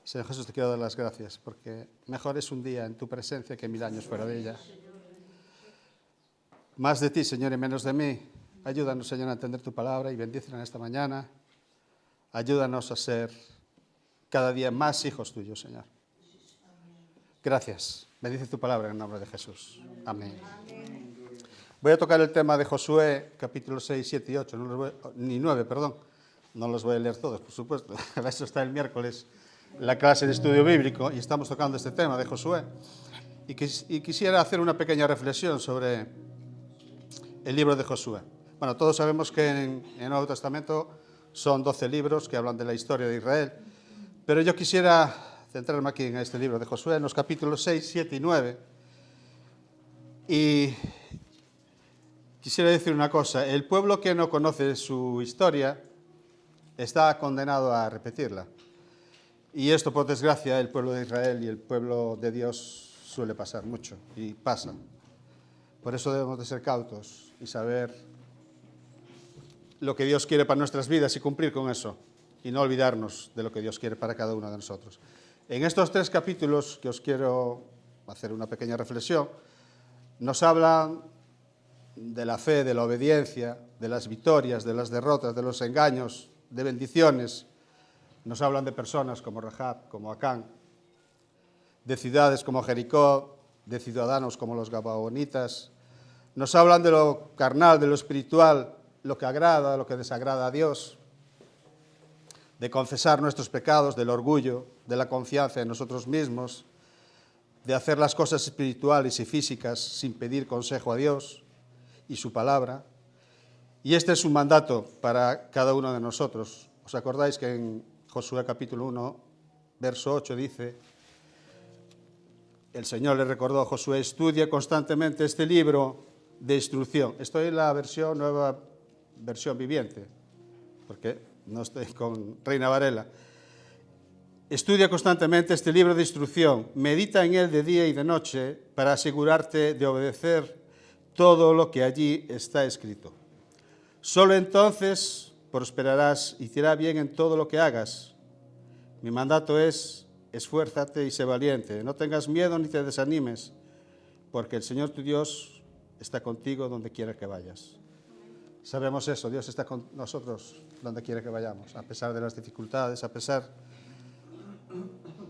Señor Jesús, te quiero dar las gracias porque mejor es un día en tu presencia que 1000 años fuera de ella. Más de ti, Señor, y menos de mí. Ayúdanos, Señor, a entender tu palabra y bendícela en esta mañana. Ayúdanos a ser cada día más hijos tuyos, Señor. Gracias. Bendice tu palabra en el nombre de Jesús. Amén. Voy a tocar el tema de Josué, capítulos 6, 7 y 8, ni 9, perdón. No los voy a leer todos, por supuesto. Para eso está el miércoles la clase de estudio bíblico y estamos tocando este tema de Josué. Y quisiera hacer una pequeña reflexión sobre el libro de Josué. Bueno, todos sabemos que en el Nuevo Testamento son 12 libros que hablan de la historia de Israel, pero yo quisiera centrarme aquí en este libro de Josué, en los capítulos 6, 7 y 9. Y quisiera decir una cosa: el pueblo que no conoce su historia está condenado a repetirla. Y esto, por desgracia, el pueblo de Israel y el pueblo de Dios suele pasar mucho, y pasa. Por eso debemos de ser cautos y saber lo que Dios quiere para nuestras vidas y cumplir con eso, y no olvidarnos de lo que Dios quiere para cada uno de nosotros. En estos 3 capítulos que os quiero hacer una pequeña reflexión, nos hablan de la fe, de la obediencia, de las victorias, de las derrotas, de los engaños, de bendiciones. Nos hablan de personas como Rahab, como Acán, de ciudades como Jericó, de ciudadanos como los gabaonitas. Nos hablan de lo carnal, de lo espiritual, lo que agrada, lo que desagrada a Dios, de confesar nuestros pecados, del orgullo, de la confianza en nosotros mismos, de hacer las cosas espirituales y físicas sin pedir consejo a Dios y su palabra. Y este es un mandato para cada uno de nosotros. ¿Os acordáis que en Josué capítulo 1, verso 8 dice: el Señor le recordó a Josué, estudia constantemente este libro de instrucción? Estoy en la nueva versión viviente, porque no estoy con Reina Varela. Estudia constantemente este libro de instrucción, medita en él de día y de noche para asegurarte de obedecer todo lo que allí está escrito. Solo entonces prosperarás y te irá bien en todo lo que hagas. Mi mandato es: esfuérzate y sé valiente, no tengas miedo ni te desanimes, porque el Señor tu Dios está contigo donde quiera que vayas. Sabemos eso, Dios está con nosotros donde quiera que vayamos, a pesar de las dificultades, a pesar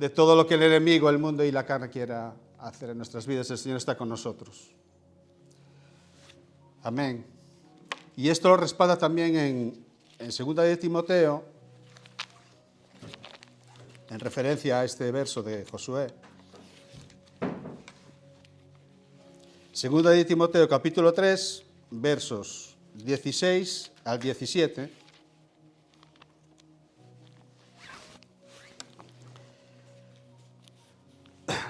de todo lo que el enemigo, el mundo y la carne quiera hacer en nuestras vidas. El Señor está con nosotros. Amén. Y esto lo respalda también en 2 de Timoteo, en referencia a este verso de Josué. 2 de Timoteo, capítulo 3, versos 16 al 17.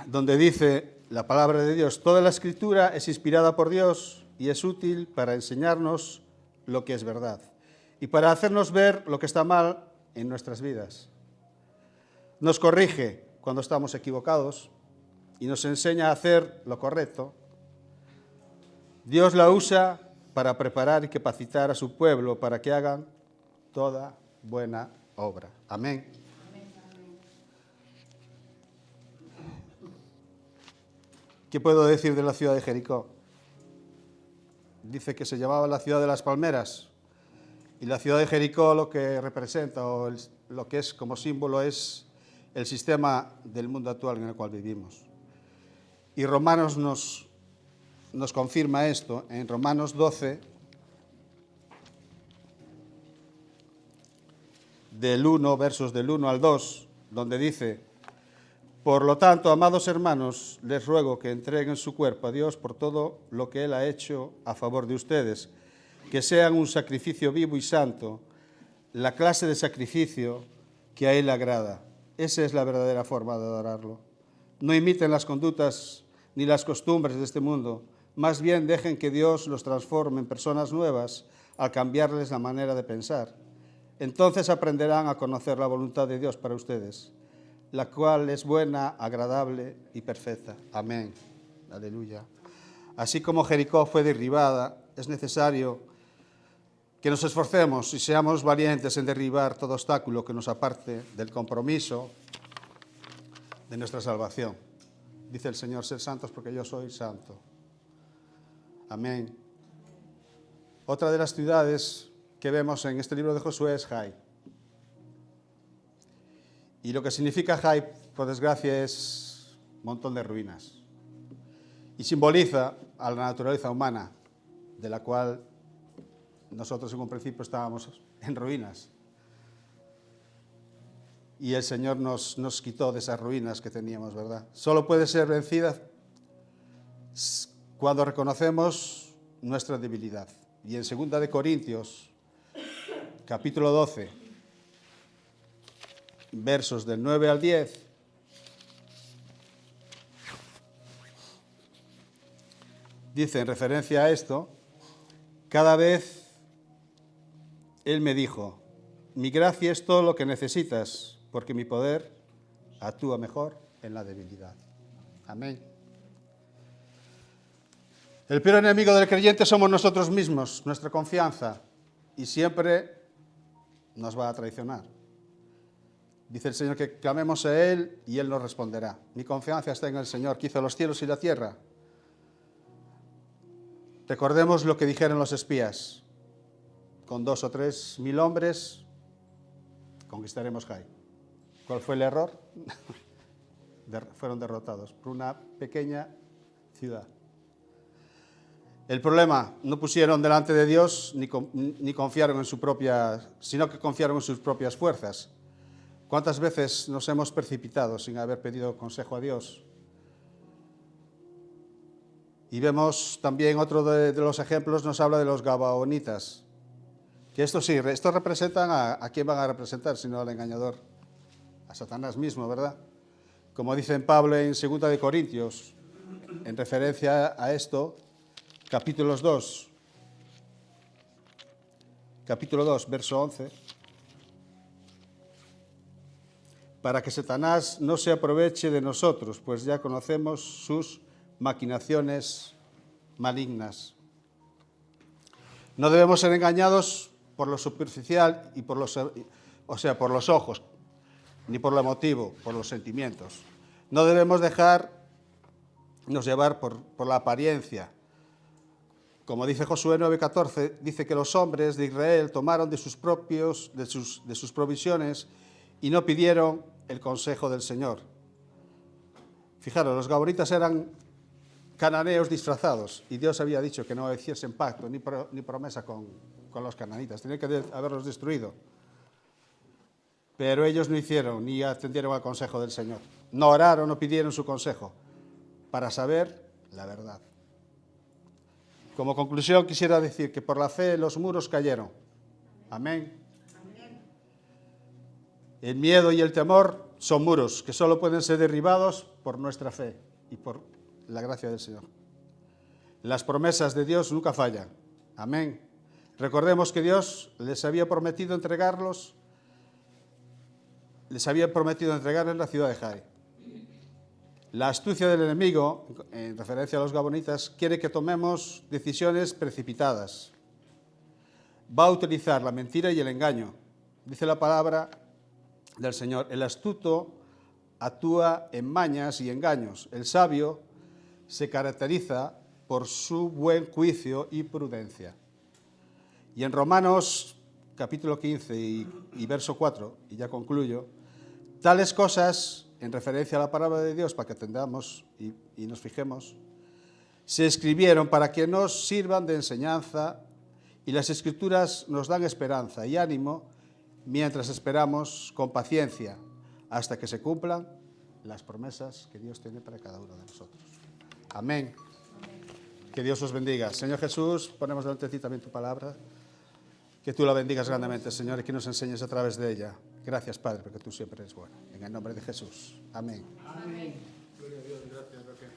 Donde dice la palabra de Dios: toda la escritura es inspirada por Dios y es útil para enseñarnos lo que es verdad y para hacernos ver lo que está mal en nuestras vidas. Nos corrige cuando estamos equivocados y nos enseña a hacer lo correcto. Dios la usa para preparar y capacitar a su pueblo para que hagan toda buena obra. Amén. ¿Qué puedo decir de la ciudad de Jericó? Dice que se llamaba la ciudad de las palmeras. Y la ciudad de Jericó lo que representa, o lo que es como símbolo, es el sistema del mundo actual en el cual vivimos. Y Romanos nos confirma esto en Romanos 12, versos del 1 al 2, donde dice: por lo tanto, amados hermanos, les ruego que entreguen su cuerpo a Dios por todo lo que Él ha hecho a favor de ustedes, que sean un sacrificio vivo y santo, la clase de sacrificio que a Él le agrada. Esa es la verdadera forma de adorarlo. No imiten las conductas ni las costumbres de este mundo, más bien dejen que Dios los transforme en personas nuevas al cambiarles la manera de pensar. Entonces aprenderán a conocer la voluntad de Dios para ustedes, la cual es buena, agradable y perfecta. Amén. Aleluya. Así como Jericó fue derribada, es necesario que nos esforcemos y seamos valientes en derribar todo obstáculo que nos aparte del compromiso de nuestra salvación. Dice el Señor, sed santos porque yo soy santo. Amén. Otra de las ciudades que vemos en este libro de Josué es Jai. Y lo que significa Jai, por desgracia, es un montón de ruinas. Y simboliza a la naturaleza humana, de la cual nosotros en un principio estábamos en ruinas. Y el Señor nos quitó de esas ruinas que teníamos, ¿verdad? Solo puede ser vencida cuando reconocemos nuestra debilidad. Y en 2 de Corintios, capítulo 12, versos del 9 al 10, dice en referencia a esto, cada vez Él me dijo, mi gracia es todo lo que necesitas, porque mi poder actúa mejor en la debilidad. Amén. El peor enemigo del creyente somos nosotros mismos, nuestra confianza, y siempre nos va a traicionar. Dice el Señor que clamemos a Él y Él nos responderá. Mi confianza está en el Señor, que hizo los cielos y la tierra. Recordemos lo que dijeron los espías. Con 2 o 3 mil hombres conquistaremos Jai. ¿Cuál fue el error? Fueron derrotados por una pequeña ciudad. El problema, no pusieron delante de Dios ni confiaron en su propia, sino que confiaron en sus propias fuerzas. ¿Cuántas veces nos hemos precipitado sin haber pedido consejo a Dios? Y vemos también otro de los ejemplos, nos habla de los gabaonitas. Que estos representan a quién van a representar, sino al engañador, a Satanás mismo, ¿verdad? Como dice Pablo en 2 de Corintios, en referencia a esto, capítulo 2, verso 11, para que Satanás no se aproveche de nosotros, pues ya conocemos sus maquinaciones malignas. No debemos ser engañados por lo superficial y por los ojos, ni por lo emotivo, por los sentimientos. No debemos dejarnos llevar por la apariencia. Como dice Josué 9:14, dice que los hombres de Israel tomaron de sus provisiones y no pidieron el consejo del Señor. Fijaros, los gabaonitas eran cananeos disfrazados y Dios había dicho que no hiciesen pacto ni promesa con los cananitas, tenía que haberlos destruido. Pero ellos no hicieron ni atendieron al consejo del Señor. No oraron, no pidieron su consejo para saber la verdad. Como conclusión quisiera decir que por la fe los muros cayeron. Amén. El miedo y el temor son muros que solo pueden ser derribados por nuestra fe y por la gracia del Señor. Las promesas de Dios nunca fallan. Amén. Recordemos que Dios les había prometido entregarles la ciudad de Jai. La astucia del enemigo, en referencia a los gabaonitas, quiere que tomemos decisiones precipitadas. Va a utilizar la mentira y el engaño. Dice la palabra del Señor, el astuto actúa en mañas y engaños. El sabio se caracteriza por su buen juicio y prudencia. Y en Romanos capítulo 15 y verso 4, y ya concluyo, tales cosas, en referencia a la palabra de Dios, para que entendamos y nos fijemos, se escribieron para que nos sirvan de enseñanza, y las Escrituras nos dan esperanza y ánimo mientras esperamos con paciencia hasta que se cumplan las promesas que Dios tiene para cada uno de nosotros. Amén. Que Dios os bendiga. Señor Jesús, ponemos delante de ti también tu palabra. Que tú la bendigas grandemente, Señor, y que nos enseñes a través de ella. Gracias, Padre, porque tú siempre eres bueno. En el nombre de Jesús. Amén. Amén. Gloria a Dios, gracias, Raquel.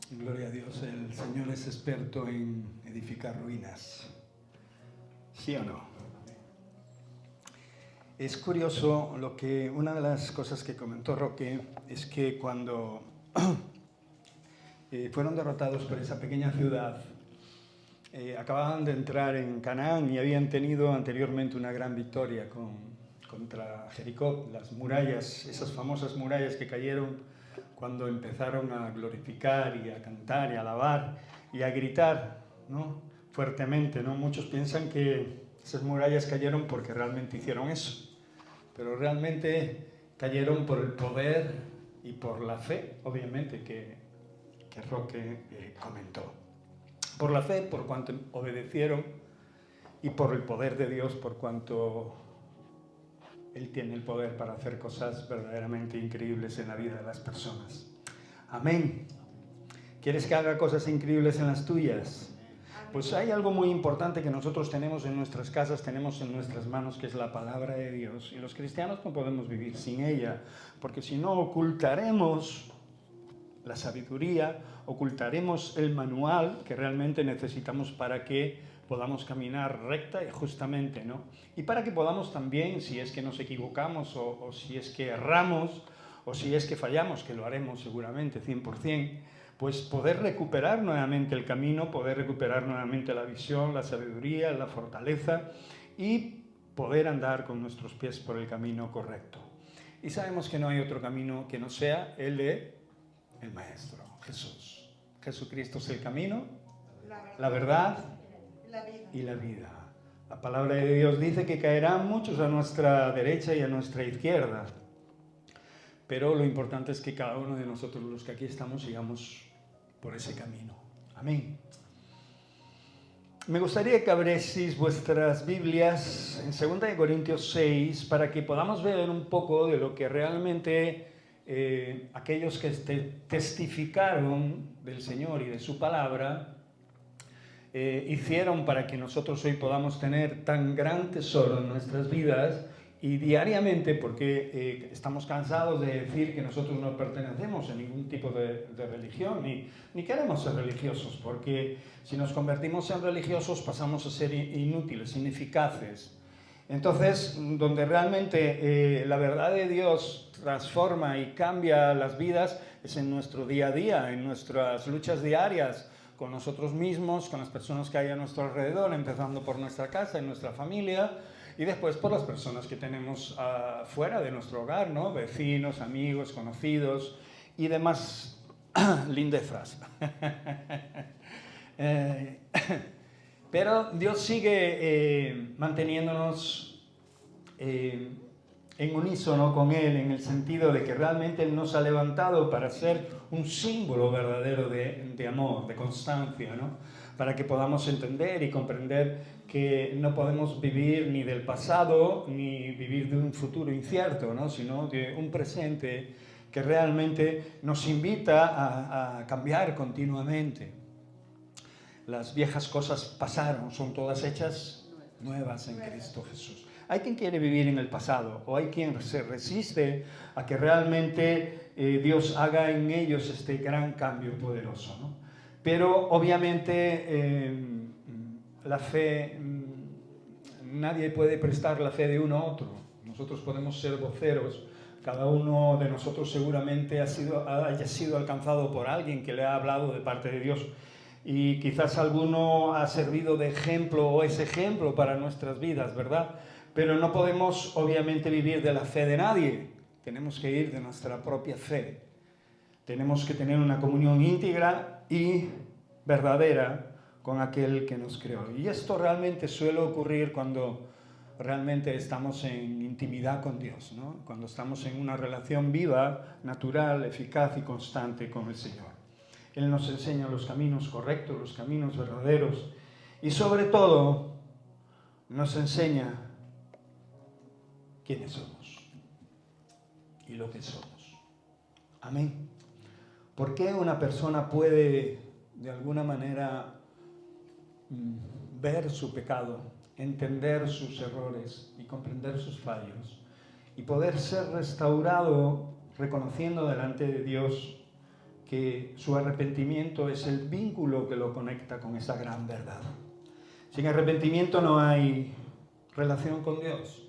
Gloria a Dios, el Señor es experto en edificar ruinas. ¿Sí o no? Es curioso una de las cosas que comentó Roque es que cuando fueron derrotados por esa pequeña ciudad, acababan de entrar en Canaán y habían tenido anteriormente una gran victoria contra Jericó, las murallas, esas famosas murallas que cayeron cuando empezaron a glorificar y a cantar y a alabar y a gritar, ¿no?, fuertemente, ¿no? Muchos piensan que esas murallas cayeron porque realmente hicieron eso, pero realmente cayeron por el poder y por la fe, obviamente, que Roque comentó. Por la fe, por cuanto obedecieron, y por el poder de Dios, por cuanto Él tiene el poder para hacer cosas verdaderamente increíbles en la vida de las personas. Amén. ¿Quieres que haga cosas increíbles en las tuyas? Pues hay algo muy importante que nosotros tenemos en nuestras casas, tenemos en nuestras manos, que es la palabra de Dios. Y los cristianos no podemos vivir sin ella, porque si no ocultaremos la sabiduría, ocultaremos el manual que realmente necesitamos para que podamos caminar recta y justamente, ¿no? Y para que podamos también, si es que nos equivocamos o si es que erramos o si es que fallamos, que lo haremos seguramente 100%, pues poder recuperar nuevamente el camino, poder recuperar nuevamente la visión, la sabiduría, la fortaleza y poder andar con nuestros pies por el camino correcto. Y sabemos que no hay otro camino que no sea el de el Maestro, Jesús. Jesucristo es el camino, la verdad y la vida. La palabra de Dios dice que caerán muchos a nuestra derecha y a nuestra izquierda, pero lo importante es que cada uno de nosotros, los que aquí estamos, sigamos por ese camino. Amén. Me gustaría que abrieseis vuestras Biblias en 2 Corintios 6 para que podamos ver un poco de lo que realmente aquellos que testificaron del Señor y de su palabra hicieron para que nosotros hoy podamos tener tan gran tesoro en nuestras vidas y diariamente, porque estamos cansados de decir que nosotros no pertenecemos a ningún tipo de religión, ni queremos ser religiosos, porque si nos convertimos en religiosos pasamos a ser inútiles, ineficaces. Entonces, donde realmente la verdad de Dios transforma y cambia las vidas es en nuestro día a día, en nuestras luchas diarias con nosotros mismos, con las personas que hay a nuestro alrededor, empezando por nuestra casa, en nuestra familia, y después por las personas que tenemos fuera de nuestro hogar, ¿no? Vecinos, amigos, conocidos y demás lindezas. Pero Dios sigue manteniéndonos en unísono con Él, en el sentido de que realmente Él nos ha levantado para ser un símbolo verdadero de amor, de constancia, ¿no? Para que podamos entender y comprender que no podemos vivir ni del pasado ni vivir de un futuro incierto, ¿no? Sino de un presente que realmente nos invita a cambiar continuamente. Las viejas cosas pasaron, son todas hechas nuevas en Cristo Jesús. Hay quien quiere vivir en el pasado o hay quien se resiste a que realmente Dios haga en ellos este gran cambio poderoso, ¿no? Pero obviamente la fe, nadie puede prestar la fe de uno a otro. Nosotros podemos ser voceros, cada uno de nosotros seguramente haya sido alcanzado por alguien que le ha hablado de parte de Dios. Y quizás alguno ha servido de ejemplo o es ejemplo para nuestras vidas, ¿verdad? Pero no podemos obviamente vivir de la fe de nadie. Tenemos que ir de nuestra propia fe. Tenemos que tener una comunión íntegra y verdadera con aquel que nos creó. Y esto realmente suele ocurrir cuando realmente estamos en intimidad con Dios, ¿no? Cuando estamos en una relación viva, natural, eficaz y constante con el Señor. Él nos enseña los caminos correctos, los caminos verdaderos y sobre todo nos enseña quiénes somos y lo que somos. Amén. ¿Por qué una persona puede de alguna manera ver su pecado, entender sus errores y comprender sus fallos y poder ser restaurado reconociendo delante de Dios que su arrepentimiento es el vínculo que lo conecta con esa gran verdad? Sin arrepentimiento no hay relación con Dios.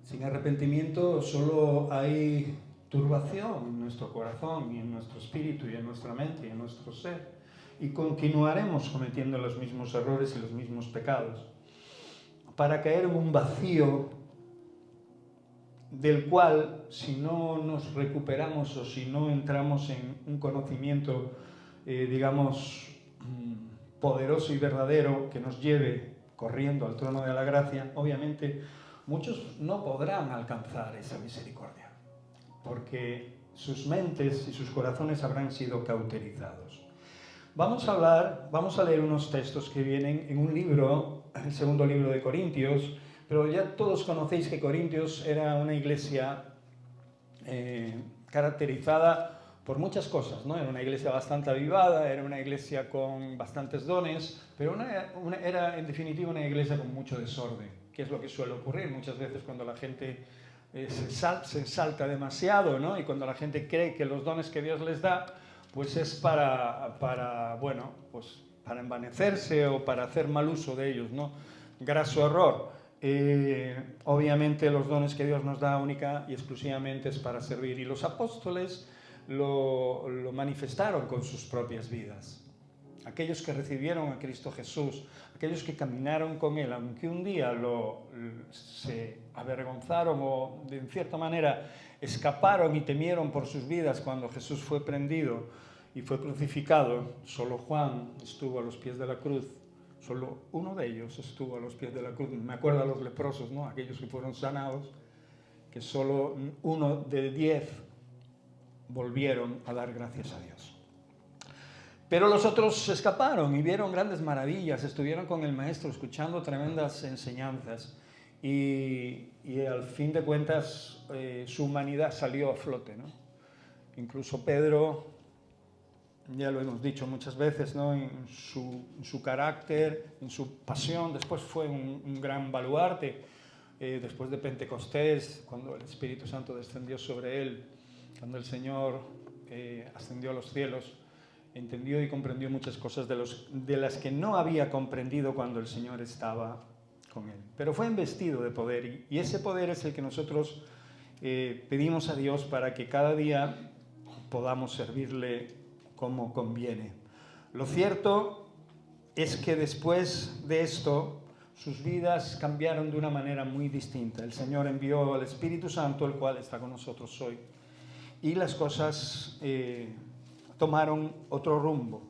Sin arrepentimiento solo hay turbación en nuestro corazón y en nuestro espíritu y en nuestra mente y en nuestro ser. Y continuaremos cometiendo los mismos errores y los mismos pecados, para caer en un vacío del cual, si no nos recuperamos o si no entramos en un conocimiento, poderoso y verdadero que nos lleve corriendo al trono de la gracia, obviamente muchos no podrán alcanzar esa misericordia, porque sus mentes y sus corazones habrán sido cauterizados. Vamos a leer unos textos que vienen en un libro, el segundo libro de Corintios, pero ya todos conocéis que Corintios era una iglesia caracterizada por muchas cosas, ¿no? Era una iglesia bastante avivada, era una iglesia con bastantes dones, pero era en definitiva una iglesia con mucho desorden, que es lo que suele ocurrir muchas veces cuando la gente se exalta demasiado, ¿no? Y cuando la gente cree que los dones que Dios les da, pues es para envanecerse o para hacer mal uso de ellos, ¿no? Graso error. Obviamente los dones que Dios nos da única y exclusivamente es para servir, y los apóstoles lo manifestaron con sus propias vidas. Aquellos que recibieron a Cristo Jesús, aquellos que caminaron con Él, aunque un día se avergonzaron o de cierta manera escaparon y temieron por sus vidas cuando Jesús fue prendido y fue crucificado, solo Juan estuvo a los pies de la cruz, solo uno de ellos estuvo a los pies de la cruz. Me acuerdo a los leprosos, ¿no? Aquellos que fueron sanados, que solo 1 de 10 volvieron a dar gracias a Dios. Pero los otros se escaparon y vieron grandes maravillas, estuvieron con el Maestro escuchando tremendas enseñanzas y al fin de cuentas su humanidad salió a flote, ¿no? Incluso Pedro, ya lo hemos dicho muchas veces, ¿no? en su carácter, en su pasión, después fue un gran baluarte. Después de Pentecostés, cuando el Espíritu Santo descendió sobre él, cuando el Señor ascendió a los cielos, entendió y comprendió muchas cosas de las que no había comprendido cuando el Señor estaba con él. Pero fue investido de poder, y ese poder es el que nosotros pedimos a Dios para que cada día podamos servirle como conviene. Lo cierto es que después de esto, sus vidas cambiaron de una manera muy distinta. El Señor envió al Espíritu Santo, el cual está con nosotros hoy, y las cosas tomaron otro rumbo.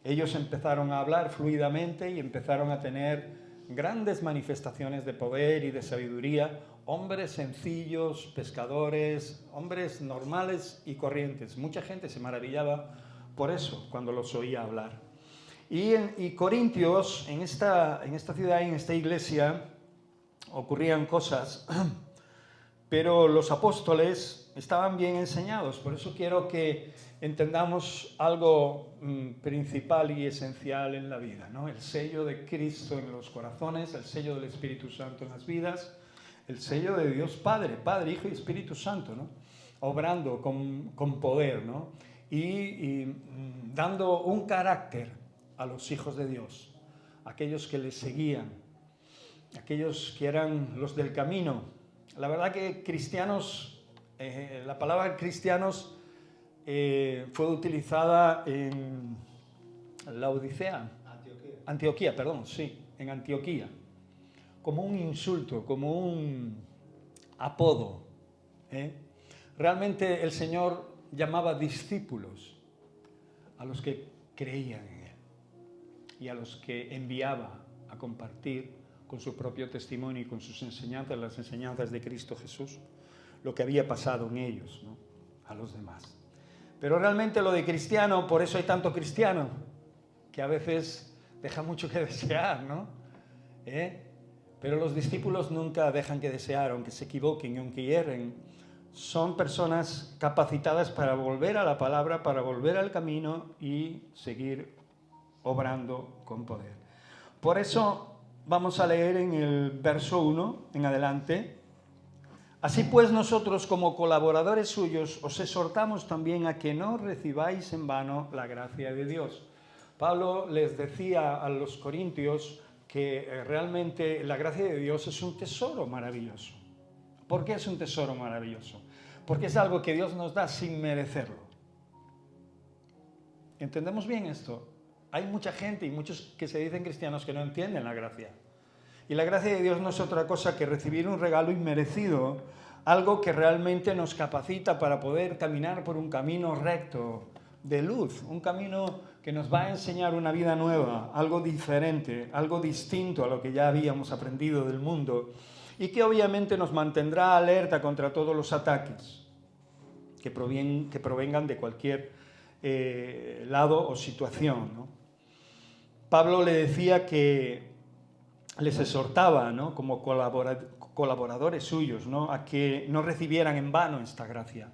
Ellos empezaron a hablar fluidamente y empezaron a tener grandes manifestaciones de poder y de sabiduría, hombres sencillos, pescadores, hombres normales y corrientes. Mucha gente se maravillaba por eso cuando los oía hablar. Y Corintios, en esta ciudad, en esta iglesia, ocurrían cosas, pero los apóstoles estaban bien enseñados. Por eso quiero que entendamos algo principal y esencial en la vida, ¿no? El sello de Cristo en los corazones, el sello del Espíritu Santo en las vidas, el sello de Dios Padre, Hijo y Espíritu Santo, ¿no? Obrando con poder, ¿no? Y dando un carácter a los hijos de Dios, aquellos que les seguían, aquellos que eran los del camino. La verdad que cristianos, la palabra cristianos fue utilizada en la Odisea, Antioquía, en Antioquía, como un insulto, como un apodo. Realmente el Señor llamaba discípulos a los que creían en Él y a los que enviaba a compartir con su propio testimonio y con sus enseñanzas, las enseñanzas de Cristo Jesús, lo que había pasado en ellos, ¿no? A los demás. Pero realmente lo de cristiano, por eso hay tanto cristiano, que a veces deja mucho que desear, ¿no? Pero los discípulos nunca dejan que desear, aunque se equivoquen, aunque hierren. Son personas capacitadas para volver a la palabra, para volver al camino y seguir obrando con poder. Por eso vamos a leer en el verso 1 en adelante. Así pues nosotros, como colaboradores suyos, os exhortamos también a que no recibáis en vano la gracia de Dios. Pablo les decía a los corintios que realmente la gracia de Dios es un tesoro maravilloso. ¿Por qué es un tesoro maravilloso? Porque es algo que Dios nos da sin merecerlo. ¿Entendemos bien esto? Hay mucha gente y muchos que se dicen cristianos que no entienden la gracia. Y la gracia de Dios no es otra cosa que recibir un regalo inmerecido, algo que realmente nos capacita para poder caminar por un camino recto, de luz, un camino que nos va a enseñar una vida nueva, algo diferente, algo distinto a lo que ya habíamos aprendido del mundo, y que obviamente nos mantendrá alerta contra todos los ataques que provengan de cualquier lado o situación, ¿no? Pablo le decía que les exhortaba, ¿no?, como colaboradores suyos, ¿no?, a que no recibieran en vano esta gracia,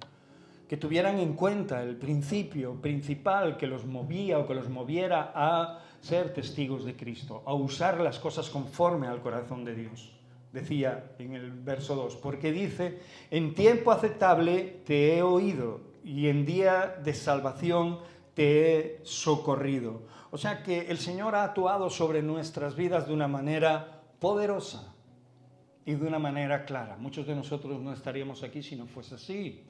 que tuvieran en cuenta el principio principal que los movía o que los moviera a ser testigos de Cristo, a usar las cosas conforme al corazón de Dios. Decía en el verso 2, porque dice, en tiempo aceptable te he oído y en día de salvación te he socorrido. O sea que el Señor ha actuado sobre nuestras vidas de una manera poderosa y de una manera clara. Muchos de nosotros no estaríamos aquí si no fuese así.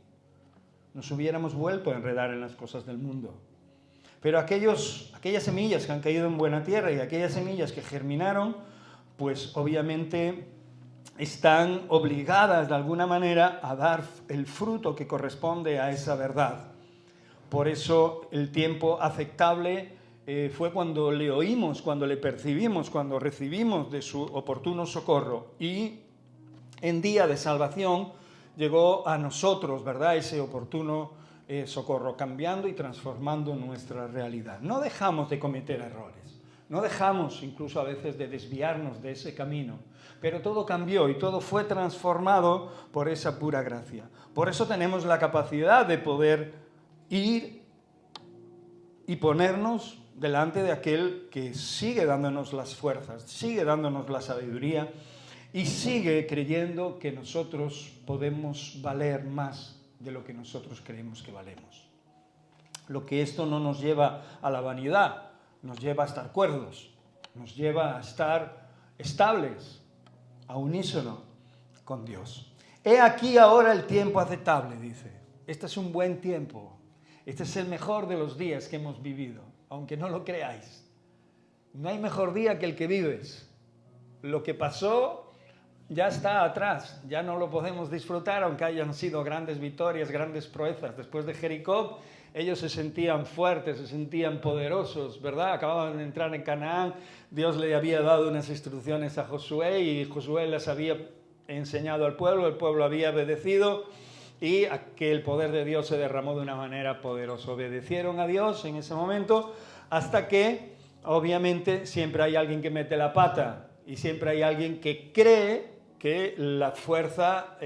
Nos hubiéramos vuelto a enredar en las cosas del mundo. Pero aquellas semillas que han caído en buena tierra y aquellas semillas que germinaron, pues obviamente están obligadas de alguna manera a dar el fruto que corresponde a esa verdad. Por eso el tiempo aceptable fue cuando le oímos, cuando le percibimos, cuando recibimos de su oportuno socorro. Y en día de salvación llegó a nosotros, ¿verdad?, ese oportuno socorro, cambiando y transformando nuestra realidad. No dejamos de cometer errores, no dejamos incluso a veces de desviarnos de ese camino, pero todo cambió y todo fue transformado por esa pura gracia. Por eso tenemos la capacidad de poder ir y ponernos delante de aquel que sigue dándonos las fuerzas, sigue dándonos la sabiduría y sigue creyendo que nosotros podemos valer más de lo que nosotros creemos que valemos. Lo que esto no nos lleva a la vanidad, nos lleva a estar cuerdos, nos lleva a estar estables, a unísono con Dios. He aquí ahora el tiempo aceptable, dice. Este es un buen tiempo. Este es el mejor de los días que hemos vivido, aunque no lo creáis. No hay mejor día que el que vives. Lo que pasó ya está atrás, ya no lo podemos disfrutar, aunque hayan sido grandes victorias, grandes proezas. Después de Jericó, ellos se sentían fuertes, se sentían poderosos, ¿verdad? Acababan de entrar en Canaán, Dios le había dado unas instrucciones a Josué y Josué las había enseñado al pueblo, el pueblo había obedecido y que el poder de Dios se derramó de una manera poderosa. Obedecieron a Dios en ese momento hasta que, obviamente, siempre hay alguien que mete la pata y siempre hay alguien que cree que la fuerza,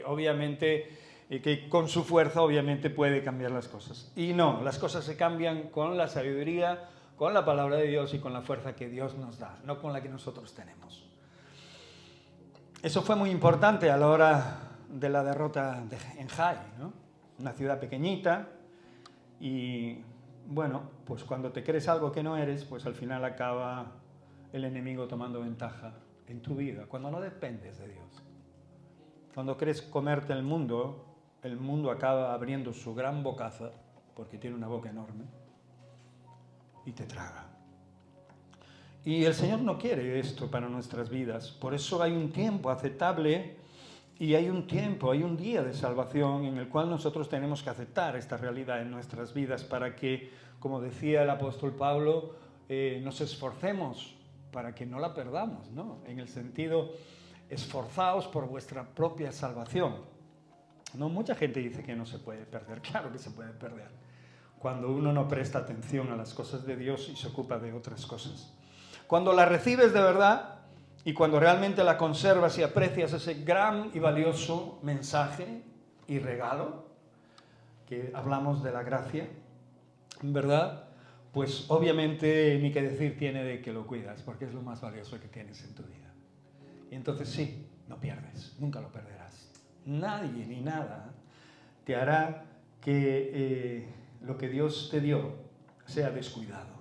obviamente, que con su fuerza, obviamente, puede cambiar las cosas. Y no, las cosas se cambian con la sabiduría, con la palabra de Dios y con la fuerza que Dios nos da, no con la que nosotros tenemos. Eso fue muy importante a la hora de la derrota en Jai, ¿no? Una ciudad pequeñita y, bueno, pues cuando te crees algo que no eres, pues al final acaba el enemigo tomando ventaja en tu vida, cuando no dependes de Dios. Cuando crees comerte el mundo acaba abriendo su gran bocaza, porque tiene una boca enorme, y te traga. Y el Señor no quiere esto para nuestras vidas. Por eso hay un tiempo aceptable y hay un día de salvación en el cual nosotros tenemos que aceptar esta realidad en nuestras vidas para que, como decía el apóstol Pablo, nos esforcemos para que no la perdamos, ¿no? En el sentido, esforzaos por vuestra propia salvación. No, mucha gente dice que no se puede perder. Claro que se puede perder, cuando uno no presta atención a las cosas de Dios y se ocupa de otras cosas. Cuando la recibes de verdad y cuando realmente la conservas y aprecias ese gran y valioso mensaje y regalo, que hablamos de la gracia, ¿verdad? Pues obviamente ni que decir tiene de que lo cuidas, porque es lo más valioso que tienes en tu vida. Y entonces sí, no pierdes, nunca lo perderás. Nadie ni nada te hará que lo que Dios te dio sea descuidado.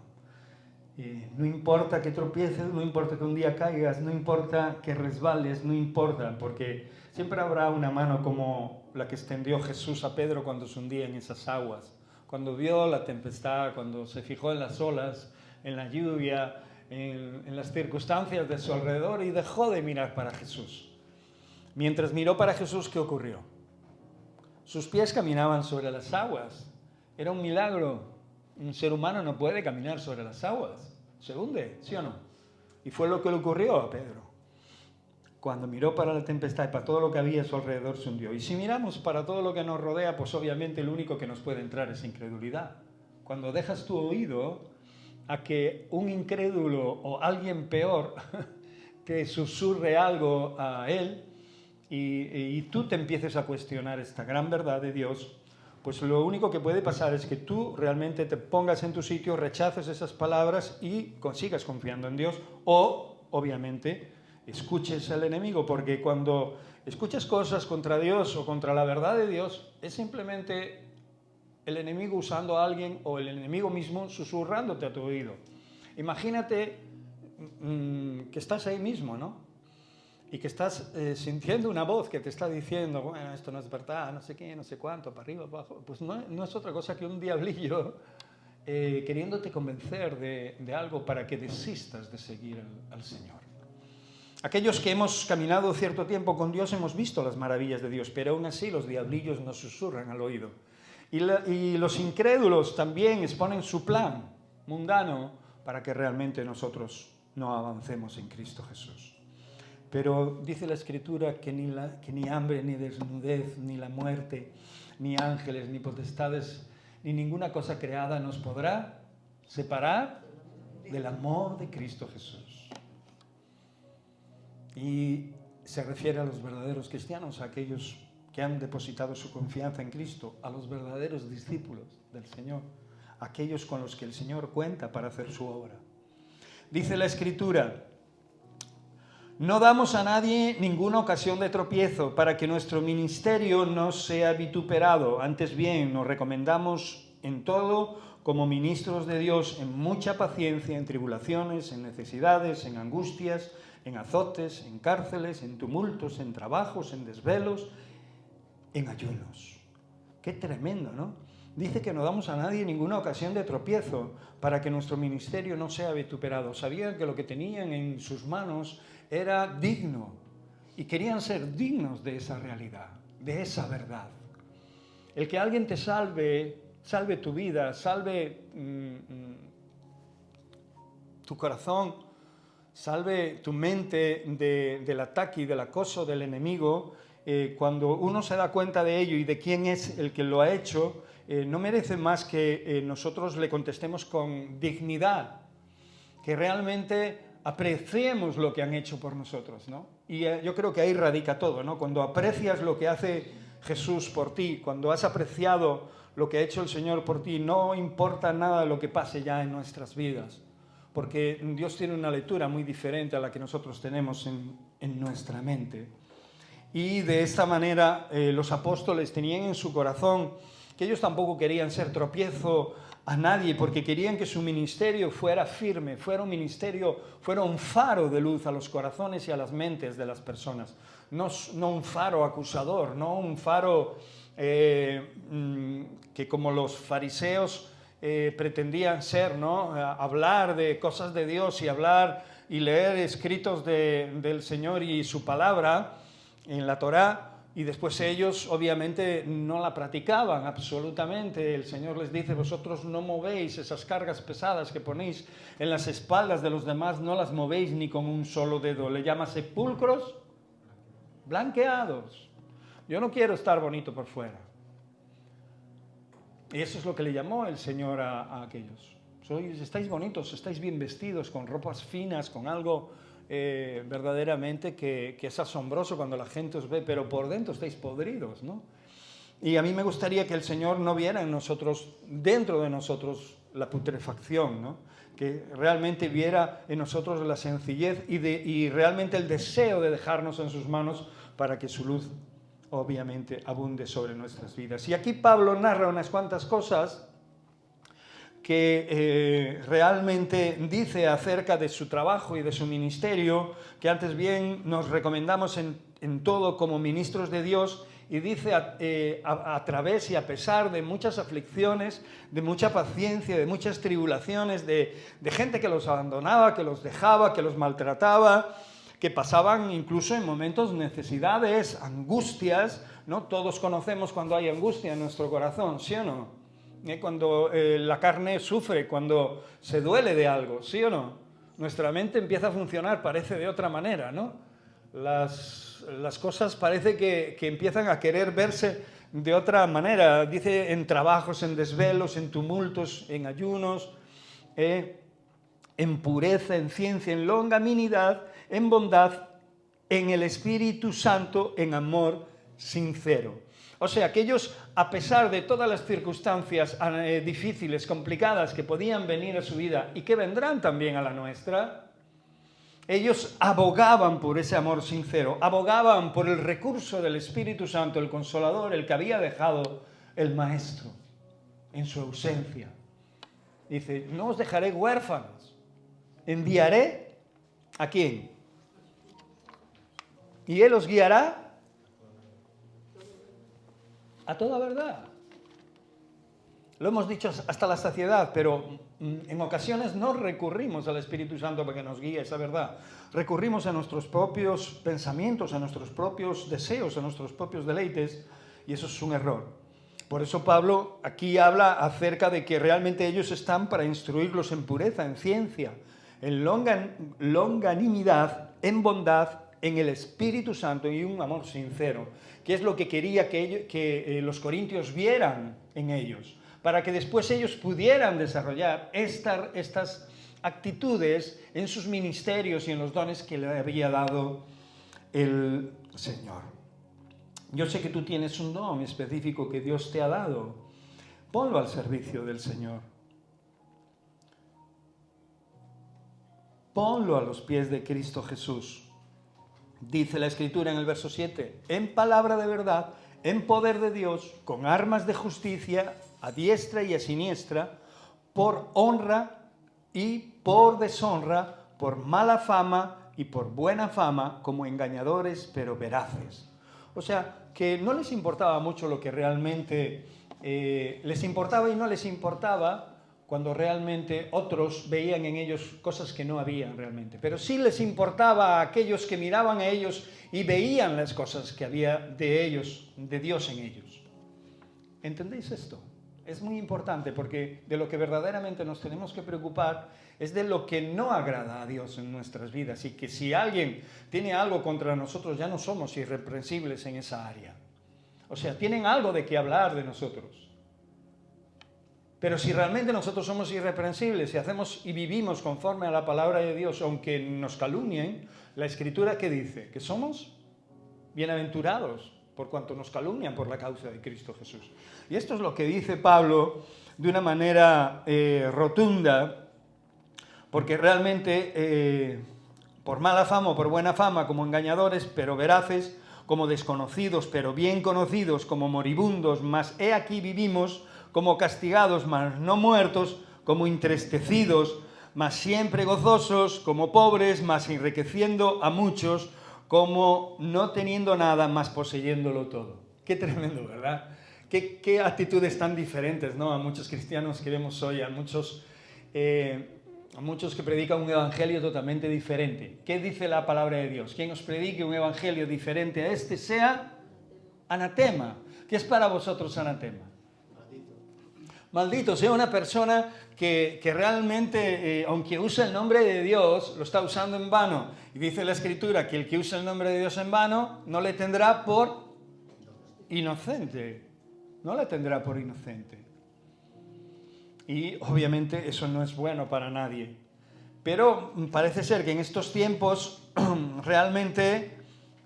No importa que tropieces, no importa que un día caigas, no importa que resbales, no importa, porque siempre habrá una mano como la que extendió Jesús a Pedro cuando se hundía en esas aguas, cuando vio la tempestad, cuando se fijó en las olas, en la lluvia, en las circunstancias de su alrededor y dejó de mirar para Jesús. Mientras miró para Jesús, ¿qué ocurrió? Sus pies caminaban sobre las aguas. Era un milagro. Un ser humano no puede caminar sobre las aguas. Se hunde, ¿sí o no? Y fue lo que le ocurrió a Pedro. Cuando miró para la tempestad y para todo lo que había a su alrededor, se hundió. Y si miramos para todo lo que nos rodea, pues obviamente lo único que nos puede entrar es incredulidad. Cuando dejas tu oído a que un incrédulo o alguien peor te susurre algo a él y tú te empieces a cuestionar esta gran verdad de Dios, pues lo único que puede pasar es que tú realmente te pongas en tu sitio, rechaces esas palabras y sigas confiando en Dios o, obviamente, escuches al enemigo, porque cuando escuchas cosas contra Dios o contra la verdad de Dios, es simplemente el enemigo usando a alguien o el enemigo mismo susurrándote a tu oído. Imagínate que estás ahí mismo, ¿no? Y que estás sintiendo una voz que te está diciendo, bueno, esto no es verdad, no sé qué, no sé cuánto, para arriba, para abajo. Pues no es otra cosa que un diablillo queriéndote convencer de algo para que desistas de seguir al Señor. Aquellos que hemos caminado cierto tiempo con Dios hemos visto las maravillas de Dios, pero aún así los diablillos nos susurran al oído. Y los incrédulos también exponen su plan mundano para que realmente nosotros no avancemos en Cristo Jesús. Pero dice la Escritura que ni hambre, ni desnudez, ni la muerte, ni ángeles, ni potestades, ni ninguna cosa creada nos podrá separar del amor de Cristo Jesús. Y se refiere a los verdaderos cristianos, a aquellos que han depositado su confianza en Cristo, a los verdaderos discípulos del Señor, aquellos con los que el Señor cuenta para hacer su obra. Dice la Escritura: no damos a nadie ninguna ocasión de tropiezo para que nuestro ministerio no sea vituperado. Antes bien, nos recomendamos en todo como ministros de Dios, en mucha paciencia, en tribulaciones, en necesidades, en angustias, en azotes, en cárceles, en tumultos, en trabajos, en desvelos, en ayunos. Qué tremendo, ¿no? Dice que no damos a nadie ninguna ocasión de tropiezo para que nuestro ministerio no sea vituperado. Sabían que lo que tenían en sus manos era digno y querían ser dignos de esa realidad, de esa verdad. El que alguien te salve tu vida, salve tu corazón, salve tu mente del ataque y del acoso del enemigo, cuando uno se da cuenta de ello y de quién es el que lo ha hecho, no merece más que nosotros le contestemos con dignidad, que realmente apreciemos lo que han hecho por nosotros, ¿no? Y yo creo que ahí radica todo, ¿no? Cuando aprecias lo que hace Jesús por ti, cuando has apreciado lo que ha hecho el Señor por ti, no importa nada lo que pase ya en nuestras vidas, porque Dios tiene una lectura muy diferente a la que nosotros tenemos en nuestra mente. Y de esta manera los apóstoles tenían en su corazón que ellos tampoco querían ser tropiezo a nadie, porque querían que su ministerio fuera firme, fuera un ministerio, fuera un faro de luz a los corazones y a las mentes de las personas. No un faro acusador, no un faro que como los fariseos pretendían ser, ¿no? Hablar de cosas de Dios y hablar y leer escritos del Señor y su palabra en la Torá, y después ellos obviamente no la practicaban absolutamente. El Señor les dice: vosotros no movéis esas cargas pesadas que ponéis en las espaldas de los demás, no las movéis ni con un solo dedo. Le llama sepulcros blanqueados. Yo no quiero estar bonito por fuera. Y eso es lo que le llamó el Señor a aquellos. Estáis bonitos, estáis bien vestidos, con ropas finas, con algo verdaderamente que es asombroso cuando la gente os ve, pero por dentro estáis podridos, ¿no? Y a mí me gustaría que el Señor no viera en nosotros, dentro de nosotros, la putrefacción, ¿no? Que realmente viera en nosotros la sencillez y realmente el deseo de dejarnos en sus manos para que su luz obviamente abunde sobre nuestras vidas. Y aquí Pablo narra unas cuantas cosas que realmente dice acerca de su trabajo y de su ministerio, que antes bien nos recomendamos en todo como ministros de Dios, y dice a través y a pesar de muchas aflicciones, de mucha paciencia, de muchas tribulaciones, de gente que los abandonaba, que los dejaba, que los maltrataba, que pasaban incluso en momentos necesidades, angustias, ¿no? Todos conocemos cuando hay angustia en nuestro corazón, ¿sí o no? Cuando la carne sufre, cuando se duele de algo, ¿sí o no? Nuestra mente empieza a funcionar, parece de otra manera, ¿no? Las cosas parece que empiezan a querer verse de otra manera. Dice en trabajos, en desvelos, en tumultos, en ayunos, en pureza, en ciencia, en longanimidad, en bondad, en el Espíritu Santo, en amor sincero. O sea, que ellos, a pesar de todas las circunstancias difíciles, complicadas que podían venir a su vida y que vendrán también a la nuestra, ellos abogaban por ese amor sincero, abogaban por el recurso del Espíritu Santo, el Consolador, el que había dejado el Maestro en su ausencia. Dice, no os dejaré huérfanos, enviaré ¿a quién? Y Él os guiará a toda verdad. Lo hemos dicho hasta la saciedad, pero en ocasiones no recurrimos al Espíritu Santo para que nos guíe esa verdad. Recurrimos a nuestros propios pensamientos, a nuestros propios deseos, a nuestros propios deleites, y eso es un error. Por eso Pablo aquí habla acerca de que realmente ellos están para instruirlos en pureza, en ciencia, en longanimidad, en bondad, en el Espíritu Santo y un amor sincero, que es lo que quería que los corintios vieran en ellos, para que después ellos pudieran desarrollar estas actitudes en sus ministerios y en los dones que le había dado el Señor. Yo sé que tú tienes un don específico que Dios te ha dado. Ponlo al servicio del Señor. Ponlo a los pies de Cristo Jesús. Dice la Escritura en el verso 7, en palabra de verdad, en poder de Dios, con armas de justicia, a diestra y a siniestra, por honra y por deshonra, por mala fama y por buena fama, como engañadores pero veraces. O sea, que no les importaba mucho lo que realmente les importaba y no les importaba cuando realmente otros veían en ellos cosas que no habían realmente. Pero sí les importaba a aquellos que miraban a ellos y veían las cosas que había de ellos, de Dios en ellos. ¿Entendéis esto? Es muy importante porque de lo que verdaderamente nos tenemos que preocupar es de lo que no agrada a Dios en nuestras vidas, y que si alguien tiene algo contra nosotros ya no somos irreprensibles en esa área. O sea, tienen algo de qué hablar de nosotros. Pero si realmente nosotros somos irreprensibles y hacemos y vivimos conforme a la palabra de Dios, aunque nos calumnien, la Escritura ¿qué dice? Que somos bienaventurados por cuanto nos calumnian por la causa de Cristo Jesús. Y esto es lo que dice Pablo de una manera rotunda, porque realmente por mala fama o por buena fama, como engañadores pero veraces, como desconocidos pero bien conocidos, como moribundos, mas he aquí vivimos, como castigados, mas no muertos, como entristecidos, mas siempre gozosos, como pobres, mas enriqueciendo a muchos, como no teniendo nada, mas poseyéndolo todo. Qué tremendo, ¿verdad? Qué actitudes tan diferentes, ¿no? A muchos cristianos que vemos hoy, a muchos que predican un evangelio totalmente diferente. ¿Qué dice la palabra de Dios? Quien os predique un evangelio diferente a este sea anatema. ¿Qué es para vosotros anatema? Maldito sea una persona que realmente, aunque usa el nombre de Dios, lo está usando en vano. Y dice la Escritura que el que usa el nombre de Dios en vano no le tendrá por inocente. No le tendrá por inocente. Y obviamente eso no es bueno para nadie. Pero parece ser que en estos tiempos realmente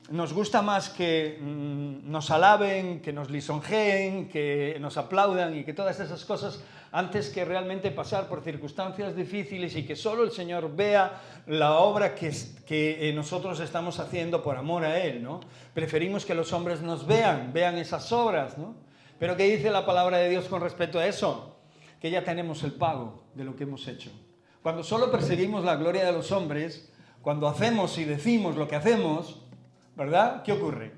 nos gusta más que nos alaben, que nos lisonjeen, que nos aplaudan y que todas esas cosas, antes que realmente pasar por circunstancias difíciles y que solo el Señor vea la obra que nosotros estamos haciendo por amor a Él, ¿no? Preferimos que los hombres nos vean esas obras, ¿no? Pero ¿qué dice la palabra de Dios con respecto a eso? que ya tenemos el pago de lo que hemos hecho. Cuando solo perseguimos la gloria de los hombres, cuando hacemos y decimos lo que hacemos, ¿verdad? ¿Qué ocurre?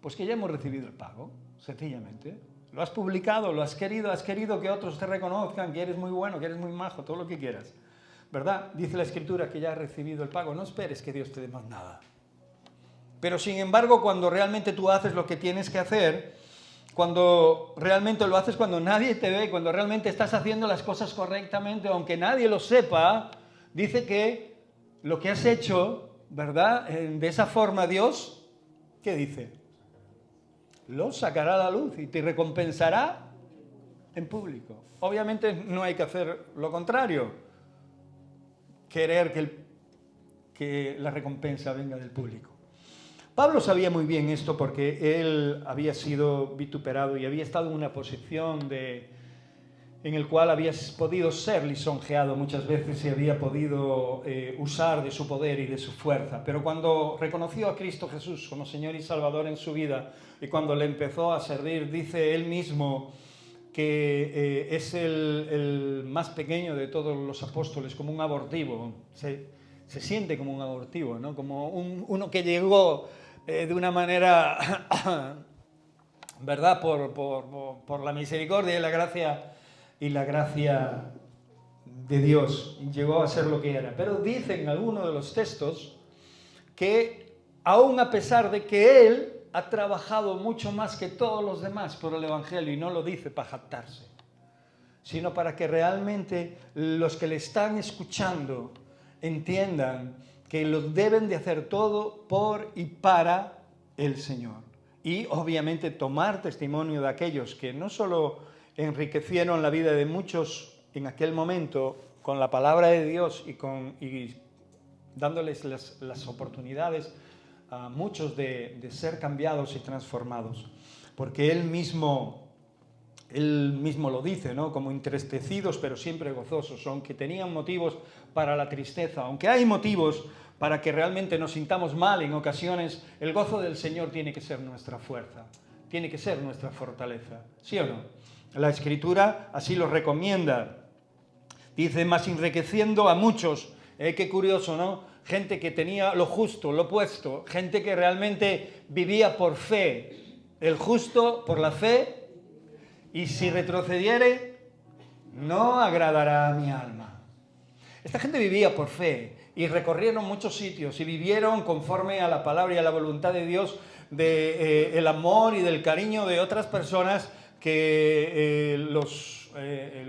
Pues que ya hemos recibido el pago, sencillamente. Lo has publicado, lo has querido que otros te reconozcan, que eres muy bueno, que eres muy majo, todo lo que quieras. ¿Verdad? Dice la Escritura que ya has recibido el pago. No esperes que Dios te dé más nada. Pero sin embargo, cuando realmente tú haces lo que tienes que hacer, cuando realmente lo haces cuando nadie te ve, cuando realmente estás haciendo las cosas correctamente, aunque nadie lo sepa, dice que lo que has hecho, ¿verdad? De esa forma Dios, ¿qué dice? Lo sacará a la luz y te recompensará en público. Obviamente no hay que hacer lo contrario, querer que la recompensa venga del público. Pablo sabía muy bien esto porque él había sido vituperado y había estado en una posición en el cual había podido ser lisonjeado muchas veces y había podido usar de su poder y de su fuerza. Pero cuando reconoció a Cristo Jesús como Señor y Salvador en su vida y cuando le empezó a servir, dice él mismo que es el más pequeño de todos los apóstoles, como un abortivo. Se siente como un abortivo, ¿no? Como uno que llegó de una manera, ¿verdad? Por la misericordia y la gracia de Dios. Llegó a ser lo que era. Pero dicen algunos de los textos que aún a pesar de que él ha trabajado mucho más que todos los demás por el Evangelio, y no lo dice para jactarse, sino para que realmente los que le están escuchando entiendan que lo deben de hacer todo por y para el Señor. Y obviamente tomar testimonio de aquellos que no solo enriquecieron la vida de muchos en aquel momento con la palabra de Dios y dándoles las oportunidades a muchos de ser cambiados y transformados. Porque él mismo lo dice, ¿no? Como entristecidos pero siempre gozosos, aunque tenían motivos para la tristeza, aunque hay motivos para que realmente nos sintamos mal en ocasiones, el gozo del Señor tiene que ser nuestra fuerza, tiene que ser nuestra fortaleza, ¿sí o no? La Escritura así lo recomienda. Dice, mas enriqueciendo a muchos, qué curioso, ¿no? Gente que tenía lo justo, lo opuesto, gente que realmente vivía por fe, el justo por la fe, y si retrocediere, no agradará a mi alma. Esta gente vivía por fe y recorrieron muchos sitios y vivieron conforme a la palabra y a la voluntad de Dios, el amor y del cariño de otras personas que los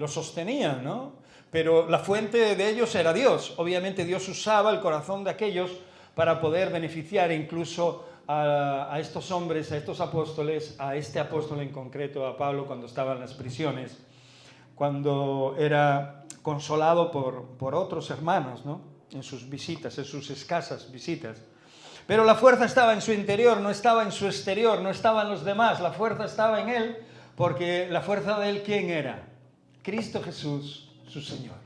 sostenían, ¿no? Pero la fuente de ellos era Dios. Obviamente Dios usaba el corazón de aquellos para poder beneficiar incluso a estos hombres, a estos apóstoles, a este apóstol en concreto, a Pablo, cuando estaba en las prisiones, cuando era consolado por otros hermanos, ¿no? En sus visitas, en sus escasas visitas. Pero la fuerza estaba en su interior, no estaba en su exterior, no estaba en los demás, la fuerza estaba en él, porque la fuerza de él, ¿quién era? Cristo Jesús, su Señor.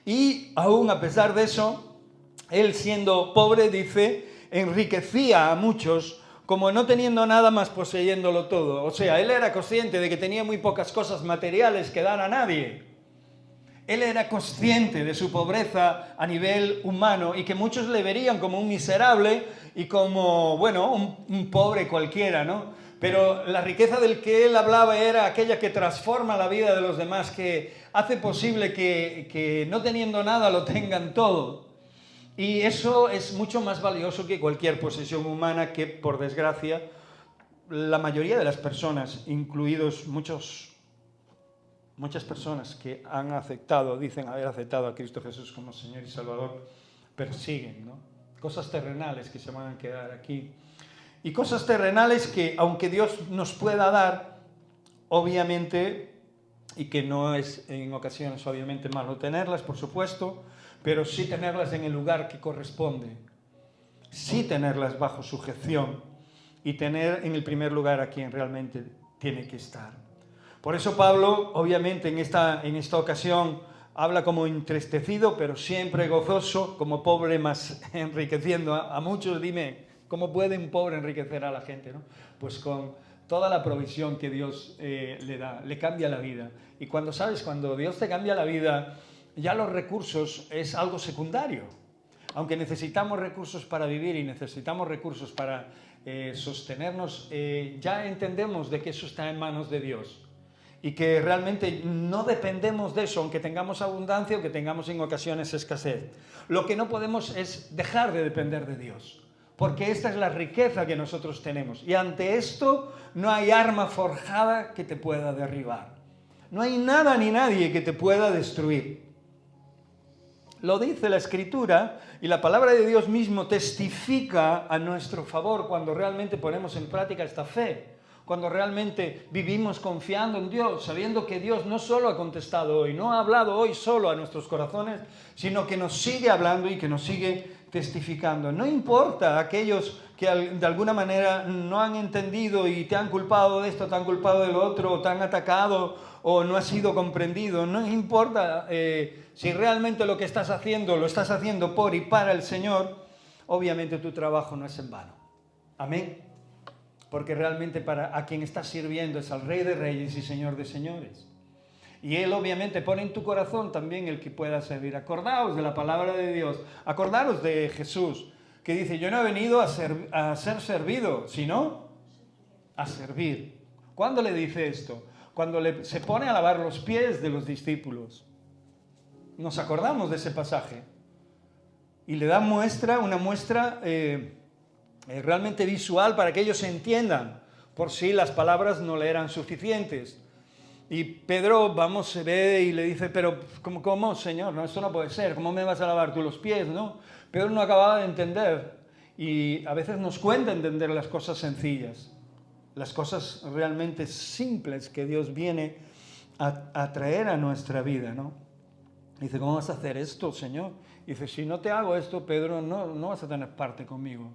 Y aún a pesar de eso, él siendo pobre, dice, enriquecía a muchos, como no teniendo nada más poseyéndolo todo. O sea, él era consciente de que tenía muy pocas cosas materiales que dar a nadie. Él era consciente de su pobreza a nivel humano y que muchos le verían como un miserable y como, bueno, un pobre cualquiera, ¿no? Pero la riqueza del que él hablaba era aquella que transforma la vida de los demás, que hace posible que no teniendo nada lo tengan todo. Y eso es mucho más valioso que cualquier posesión humana que, por desgracia, la mayoría de las personas, incluidos muchas personas que han aceptado, dicen haber aceptado a Cristo Jesús como Señor y Salvador, persiguen, ¿no? Cosas terrenales que se van a quedar aquí. Y cosas terrenales que, aunque Dios nos pueda dar, obviamente, y que no es en ocasiones obviamente malo tenerlas, por supuesto, pero sí tenerlas en el lugar que corresponde, sí tenerlas bajo sujeción y tener en el primer lugar a quien realmente tiene que estar. Por eso Pablo, obviamente, en esta ocasión habla como entristecido, pero siempre gozoso, como pobre, más enriqueciendo a muchos. Dime, ¿cómo puede un pobre enriquecer a la gente, no? Pues con toda la provisión que Dios le da, le cambia la vida. Y cuando Dios te cambia la vida, ya los recursos es algo secundario. Aunque necesitamos recursos para vivir y necesitamos recursos para sostenernos, ya entendemos de que eso está en manos de Dios. Y que realmente no dependemos de eso, aunque tengamos abundancia o que tengamos en ocasiones escasez. Lo que no podemos es dejar de depender de Dios, porque esta es la riqueza que nosotros tenemos. Y ante esto no hay arma forjada que te pueda derribar. No hay nada ni nadie que te pueda destruir. Lo dice la Escritura y la palabra de Dios mismo testifica a nuestro favor cuando realmente ponemos en práctica esta fe. Cuando realmente vivimos confiando en Dios, sabiendo que Dios no solo ha contestado hoy, no ha hablado hoy solo a nuestros corazones, sino que nos sigue hablando y que nos sigue testificando. No importa aquellos que de alguna manera no han entendido y te han culpado de esto, te han culpado de lo otro, o te han atacado o no has sido comprendido. No importa si realmente lo que estás haciendo lo estás haciendo por y para el Señor, obviamente tu trabajo no es en vano. Amén. Porque realmente a quien estás sirviendo es al Rey de Reyes y Señor de Señores. Y Él obviamente pone en tu corazón también el que pueda servir. Acordaos de la palabra de Dios. Acordaros de Jesús, que dice, yo no he venido a ser servido, sino a servir. ¿Cuándo le dice esto? Cuando se pone a lavar los pies de los discípulos. Nos acordamos de ese pasaje. Y le da una muestra realmente visual para que ellos entiendan, por si las palabras no le eran suficientes. Y Pedro, se ve y le dice, pero ¿cómo, Señor? No, esto no puede ser. ¿Cómo me vas a lavar tú los pies? ¿No? Pedro no acababa de entender. Y a veces nos cuesta entender las cosas sencillas, las cosas realmente simples que Dios viene a traer a nuestra vida, ¿no? Dice, ¿cómo vas a hacer esto, Señor? Dice, si no te hago esto, Pedro, no vas a tener parte conmigo.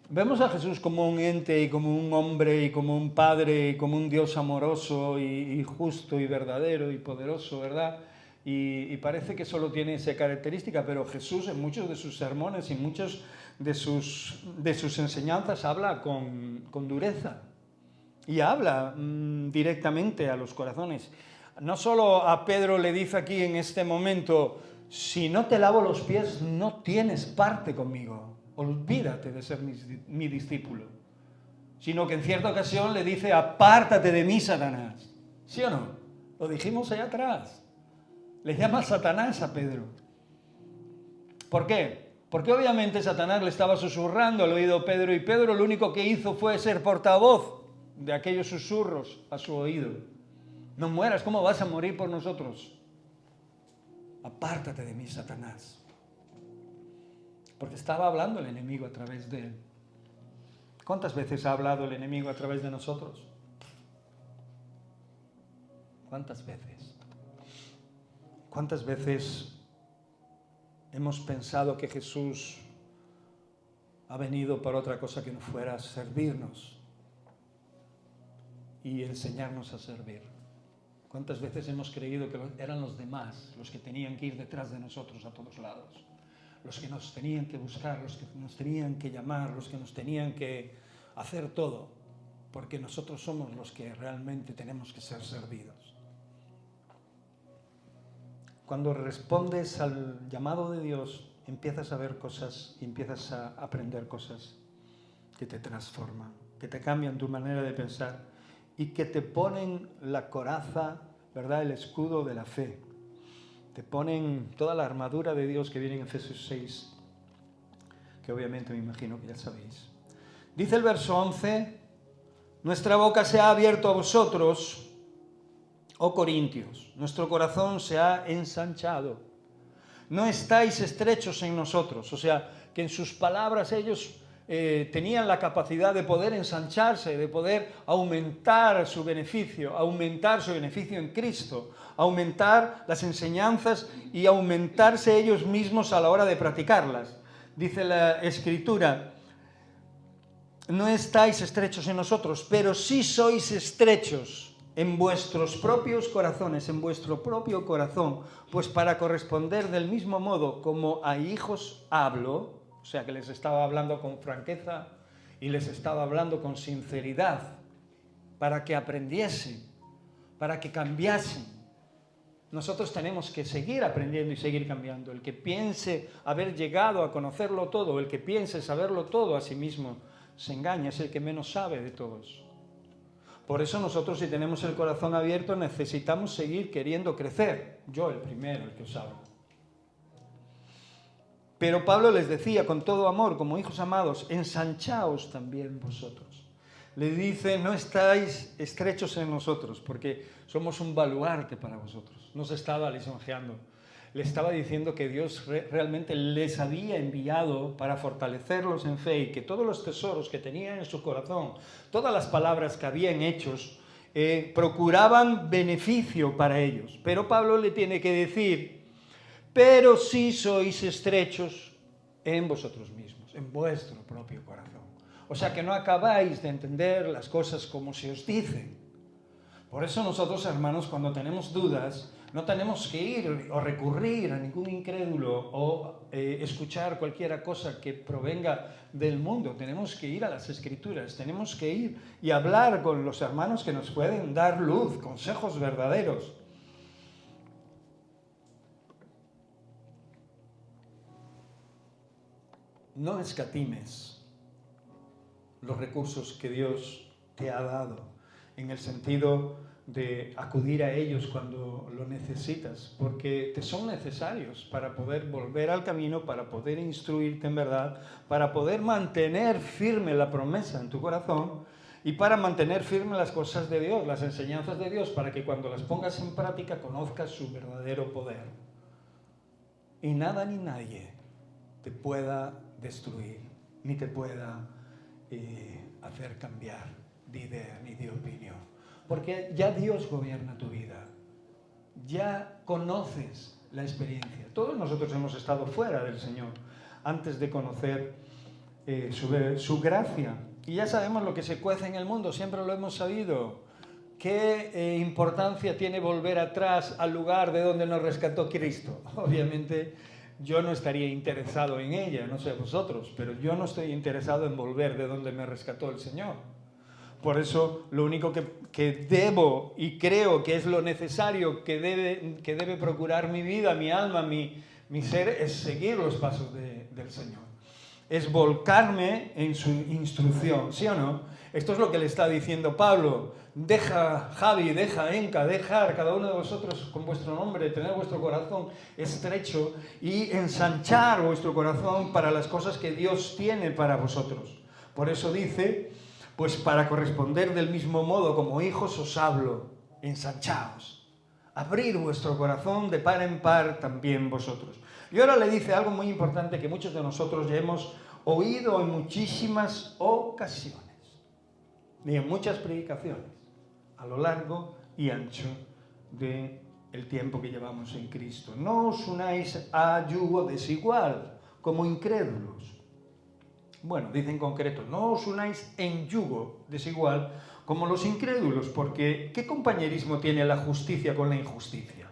Vemos a Jesús como un ente y como un hombre y como un padre y como un Dios amoroso y justo y verdadero y poderoso, ¿verdad? Y parece que solo tiene esa característica, pero Jesús en muchos de sus sermones y muchos de sus enseñanzas habla con dureza y habla directamente a los corazones. No solo a Pedro le dice aquí en este momento, si no te lavo los pies no tienes parte conmigo. Olvídate de ser mi discípulo. Sino que en cierta ocasión le dice, apártate de mí, Satanás. ¿Sí o no? Lo dijimos allá atrás. Le llama Satanás a Pedro. ¿Por qué? Porque obviamente Satanás le estaba susurrando al oído a Pedro y Pedro lo único que hizo fue ser portavoz de aquellos susurros a su oído. No mueras, ¿cómo vas a morir por nosotros? Apártate de mí, Satanás. Porque estaba hablando el enemigo a través de él. ¿Cuántas veces ha hablado el enemigo a través de nosotros? ¿Cuántas veces? ¿Cuántas veces hemos pensado que Jesús ha venido por otra cosa que no fuera servirnos y enseñarnos a servir? ¿Cuántas veces hemos creído que eran los demás los que tenían que ir detrás de nosotros a todos lados? Los que nos tenían que buscar, los que nos tenían que llamar, los que nos tenían que hacer todo, porque nosotros somos los que realmente tenemos que ser servidos. Cuando respondes al llamado de Dios, empiezas a ver cosas y empiezas a aprender cosas que te transforman, que te cambian tu manera de pensar y que te ponen la coraza, ¿verdad?, el escudo de la fe. Te ponen toda la armadura de Dios que viene en Efesios 6, que obviamente me imagino que ya sabéis. Dice el verso 11, nuestra boca se ha abierto a vosotros, oh Corintios, nuestro corazón se ha ensanchado. No estáis estrechos en nosotros, o sea, que en sus palabras ellos tenían la capacidad de poder ensancharse, de poder aumentar su beneficio en Cristo, aumentar las enseñanzas y aumentarse ellos mismos a la hora de practicarlas. Dice la Escritura, no estáis estrechos en nosotros, pero sí sois estrechos en vuestros propios corazones, en vuestro propio corazón, pues para corresponder del mismo modo como a hijos hablo, o sea que les estaba hablando con franqueza y les estaba hablando con sinceridad para que aprendiesen, para que cambiasen. Nosotros tenemos que seguir aprendiendo y seguir cambiando. El que piense haber llegado a conocerlo todo, el que piense saberlo todo a sí mismo, se engaña, es el que menos sabe de todos. Por eso nosotros, si tenemos el corazón abierto, necesitamos seguir queriendo crecer. Yo el primero, el que os hablo. Pero Pablo les decía con todo amor, como hijos amados, ensanchaos también vosotros. Le dice, no estáis estrechos en nosotros, porque somos un baluarte para vosotros. No se estaba lisonjeando. Le estaba diciendo que Dios realmente les había enviado para fortalecerlos en fe y que todos los tesoros que tenían en su corazón, todas las palabras que habían hechos, procuraban beneficio para ellos. Pero Pablo le tiene que decir, pero sí sois estrechos en vosotros mismos, en vuestro propio corazón. O sea que no acabáis de entender las cosas como se os dicen. Por eso nosotros, hermanos, cuando tenemos dudas, no tenemos que ir o recurrir a ningún incrédulo o escuchar cualquier cosa que provenga del mundo. Tenemos que ir a las Escrituras, tenemos que ir y hablar con los hermanos que nos pueden dar luz, consejos verdaderos. No escatimes los recursos que Dios te ha dado, en el sentido de acudir a ellos cuando lo necesitas, porque te son necesarios para poder volver al camino, para poder instruirte en verdad, para poder mantener firme la promesa en tu corazón y para mantener firme las cosas de Dios, las enseñanzas de Dios, para que cuando las pongas en práctica conozcas su verdadero poder. Y nada ni nadie te pueda destruir, ni te pueda hacer cambiar de idea ni de opinión. Porque ya Dios gobierna tu vida, ya conoces la experiencia. Todos nosotros hemos estado fuera del Señor antes de conocer su gracia. Y ya sabemos lo que se cuece en el mundo, siempre lo hemos sabido. ¿Qué importancia tiene volver atrás al lugar de donde nos rescató Cristo? Obviamente yo no estaría interesado en ella, no sé vosotros, pero yo no estoy interesado en volver de donde me rescató el Señor. Por eso lo único que debo y creo que es lo necesario que debe procurar mi vida, mi alma, mi ser, es seguir los pasos del Señor. Es volcarme en su instrucción, ¿sí o no? Esto es lo que le está diciendo Pablo. Deja, Javi, deja, Enca, dejar cada uno de vosotros con vuestro nombre, tener vuestro corazón estrecho y ensanchar vuestro corazón para las cosas que Dios tiene para vosotros. Por eso dice, pues para corresponder del mismo modo como hijos os hablo, ensanchaos, abrir vuestro corazón de par en par también vosotros. Y ahora le dice algo muy importante que muchos de nosotros ya hemos oído en muchísimas ocasiones y en muchas predicaciones a lo largo y ancho del tiempo que llevamos en Cristo. No os unáis a yugo desigual como incrédulos. Bueno, dice en concreto, no os unáis en yugo desigual como los incrédulos, porque ¿qué compañerismo tiene la justicia con la injusticia?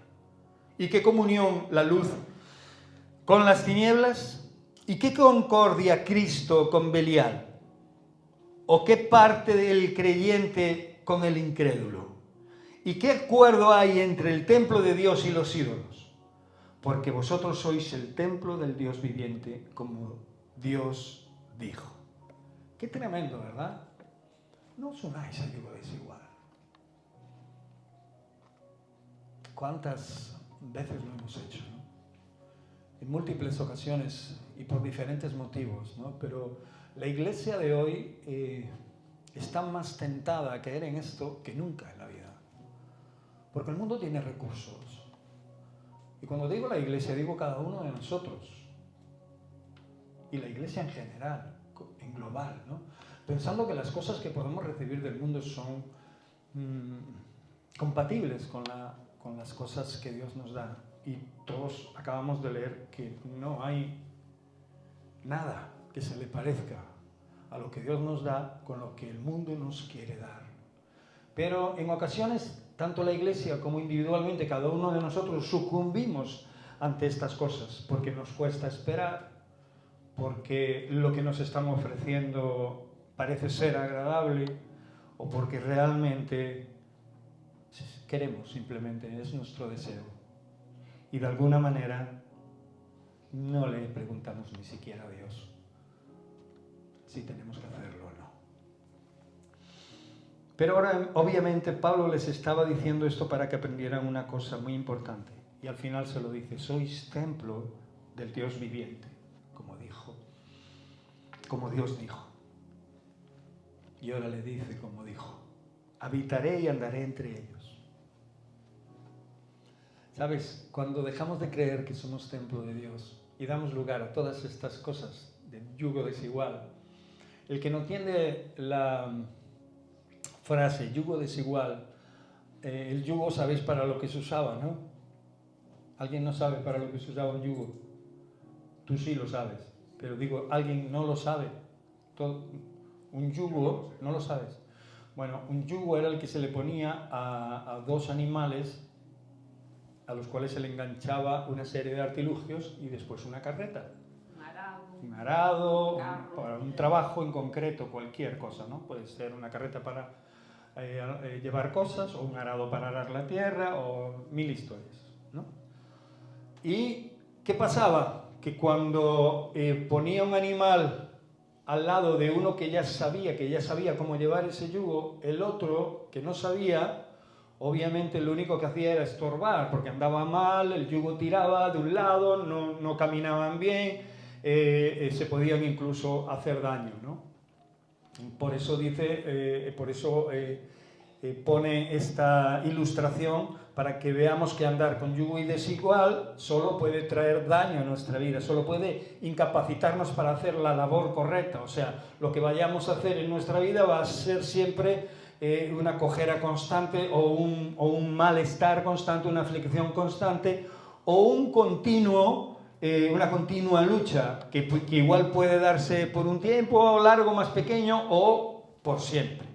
¿Y qué comunión la luz con las tinieblas? ¿Y qué concordia Cristo con Belial? ¿O qué parte del creyente con el incrédulo? ¿Y qué acuerdo hay entre el templo de Dios y los ídolos? Porque vosotros sois el templo del Dios viviente, como Dios dijo. Qué tremendo, ¿verdad? No os unáis a yugo desigual. ¿Cuántas veces lo hemos hecho, ¿no? En múltiples ocasiones y por diferentes motivos, ¿no? Pero la iglesia de hoy está más tentada a caer en esto que nunca en la vida. Porque el mundo tiene recursos. Y cuando digo la iglesia, digo cada uno de nosotros. Y la iglesia en general, en global, ¿no? Pensando que las cosas que podemos recibir del mundo son compatibles con las cosas que Dios nos da. Y todos acabamos de leer que no hay nada que se le parezca a lo que Dios nos da con lo que el mundo nos quiere dar. Pero en ocasiones, tanto la iglesia como individualmente, cada uno de nosotros sucumbimos ante estas cosas, porque nos cuesta esperar, porque lo que nos están ofreciendo parece ser agradable o porque realmente queremos, simplemente es nuestro deseo. Y de alguna manera no le preguntamos ni siquiera a Dios si tenemos que hacerlo o no. Pero ahora, obviamente, Pablo les estaba diciendo esto para que aprendieran una cosa muy importante. Y al final se lo dice: sois templo del Dios viviente, como Dios dijo. Y ahora le dice, como dijo: habitaré y andaré entre ellos. ¿Sabes? Cuando dejamos de creer que somos templo de Dios y damos lugar a todas estas cosas de yugo desigual, el que no entiende la frase yugo desigual, el yugo sabéis para lo que se usaba, ¿no? ¿Alguien no sabe para lo que se usaba un yugo? Tú sí lo sabes, pero digo, alguien no lo sabe. Un yugo, ¿no lo sabes? Bueno, un yugo era el que se le ponía a dos animales a los cuales se le enganchaba una serie de artilugios y después una carreta. Un arado, para un trabajo en concreto, cualquier cosa, ¿no? Puede ser una carreta para llevar cosas, o un arado para arar la tierra, o mil historias, ¿no? ¿Y qué pasaba? Que cuando ponía un animal al lado de uno que ya sabía cómo llevar ese yugo, el otro, que no sabía, obviamente lo único que hacía era estorbar, porque andaba mal, el yugo tiraba de un lado, no caminaban bien, se podían incluso hacer daño, ¿no? Por eso pone esta ilustración para que veamos que andar con yugo y desigual solo puede traer daño a nuestra vida, solo puede incapacitarnos para hacer la labor correcta. O sea, lo que vayamos a hacer en nuestra vida va a ser siempre una cojera constante o un malestar constante, una aflicción constante o una continua lucha que igual puede darse por un tiempo largo, más pequeño o por siempre.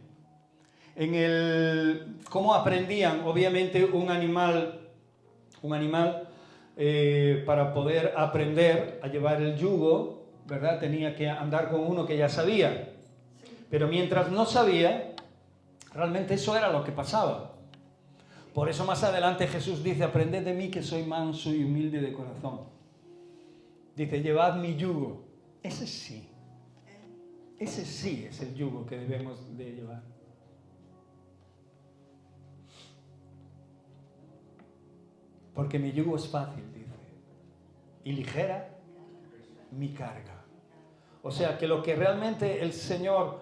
¿Cómo aprendían? Obviamente un animal para poder aprender a llevar el yugo, ¿verdad? Tenía que andar con uno que ya sabía. Pero mientras no sabía, realmente eso era lo que pasaba. Por eso más adelante Jesús dice: aprended de mí que soy manso y humilde de corazón. Dice: llevad mi yugo. Ese sí es el yugo que debemos de llevar. Porque mi yugo es fácil, dice, y ligera mi carga. O sea, que lo que realmente el Señor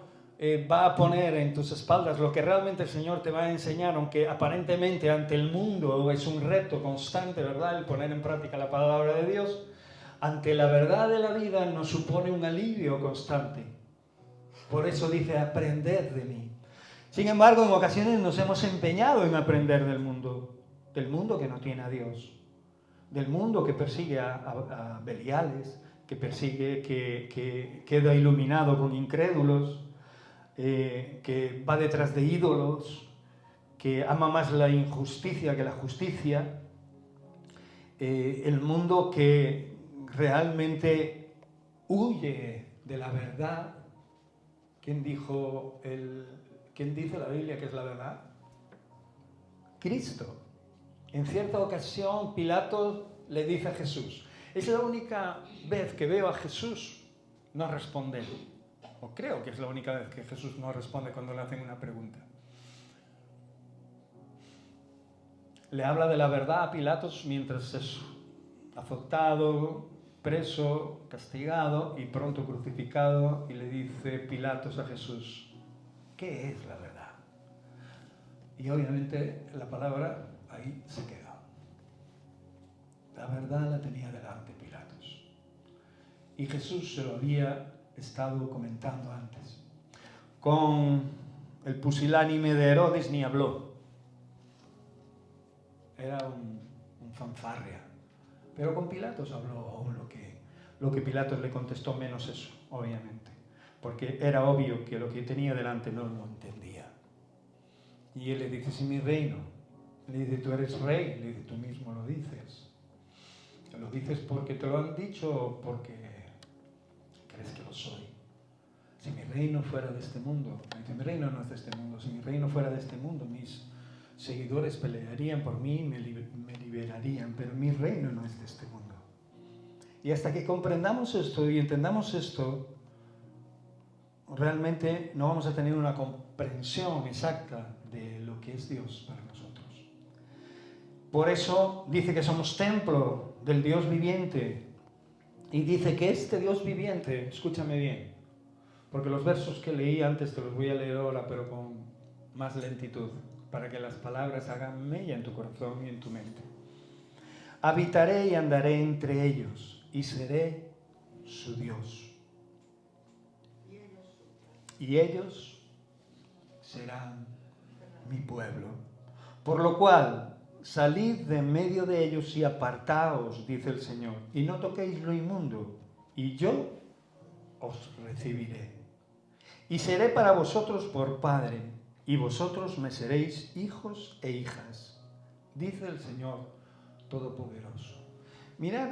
va a poner en tus espaldas, lo que realmente el Señor te va a enseñar, aunque aparentemente ante el mundo es un reto constante, ¿verdad?, el poner en práctica la palabra de Dios, ante la verdad de la vida nos supone un alivio constante. Por eso dice: aprended de mí. Sin embargo, en ocasiones nos hemos empeñado en aprender del mundo que no tiene a Dios, del mundo que persigue a Beliales, que persigue, que queda iluminado con incrédulos, que va detrás de ídolos, que ama más la injusticia que la justicia, el mundo que realmente huye de la verdad. ¿Quién dice la Biblia que es la verdad? Cristo. En cierta ocasión Pilato le dice a Jesús: es la única vez que veo a Jesús no responder, o creo que es la única vez que Jesús no responde cuando le hacen una pregunta. Le habla de la verdad a Pilatos mientras es azotado, preso, castigado y pronto crucificado, y le dice Pilatos a Jesús: ¿qué es la verdad? Y obviamente la palabra ahí se queda. La verdad la tenía delante Pilatos. Y Jesús se lo había estado comentando antes. Con el pusilánime de Herodes ni habló. Era un fanfarria. Pero con Pilatos habló aún lo que Pilatos le contestó, menos eso, obviamente. Porque era obvio que lo que tenía delante no lo entendía. Y él le dice: si mi reino. Le dice: tú eres rey. Le dice: tú mismo lo dices. ¿Lo dices porque te lo han dicho o porque crees que lo soy? Si mi reino fuera de este mundo, mi reino no es de este mundo, si mi reino fuera de este mundo, mis seguidores pelearían por mí y me liberarían, pero mi reino no es de este mundo. Y hasta que comprendamos esto y entendamos esto, realmente no vamos a tener una comprensión exacta de lo que es Dios para nosotros. Por eso dice que somos templo del Dios viviente. Y dice que este Dios viviente, escúchame bien, porque los versos que leí antes te los voy a leer ahora, pero con más lentitud, para que las palabras hagan mella en tu corazón y en tu mente. Habitaré y andaré entre ellos, y seré su Dios. Y ellos serán mi pueblo. Por lo cual, salid de en medio de ellos y apartaos, dice el Señor, y no toquéis lo inmundo, y yo os recibiré. Y seré para vosotros por Padre, y vosotros me seréis hijos e hijas, dice el Señor Todopoderoso. Mirad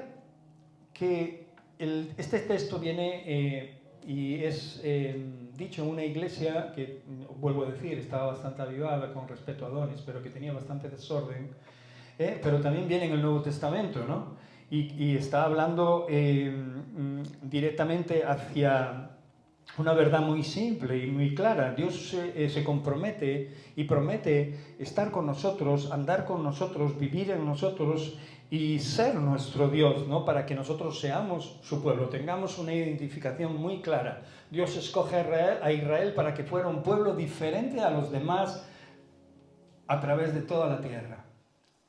que este texto viene y es dicho en una iglesia que, vuelvo a decir, estaba bastante avivada con respecto a dones, pero que tenía bastante desorden, pero también viene en el Nuevo Testamento, ¿no? Y está hablando directamente hacia una verdad muy simple y muy clara. Dios se compromete y promete estar con nosotros, andar con nosotros, vivir en nosotros y ser nuestro Dios, ¿no? Para que nosotros seamos su pueblo, tengamos una identificación muy clara. Dios escoge a Israel para que fuera un pueblo diferente a los demás a través de toda la tierra.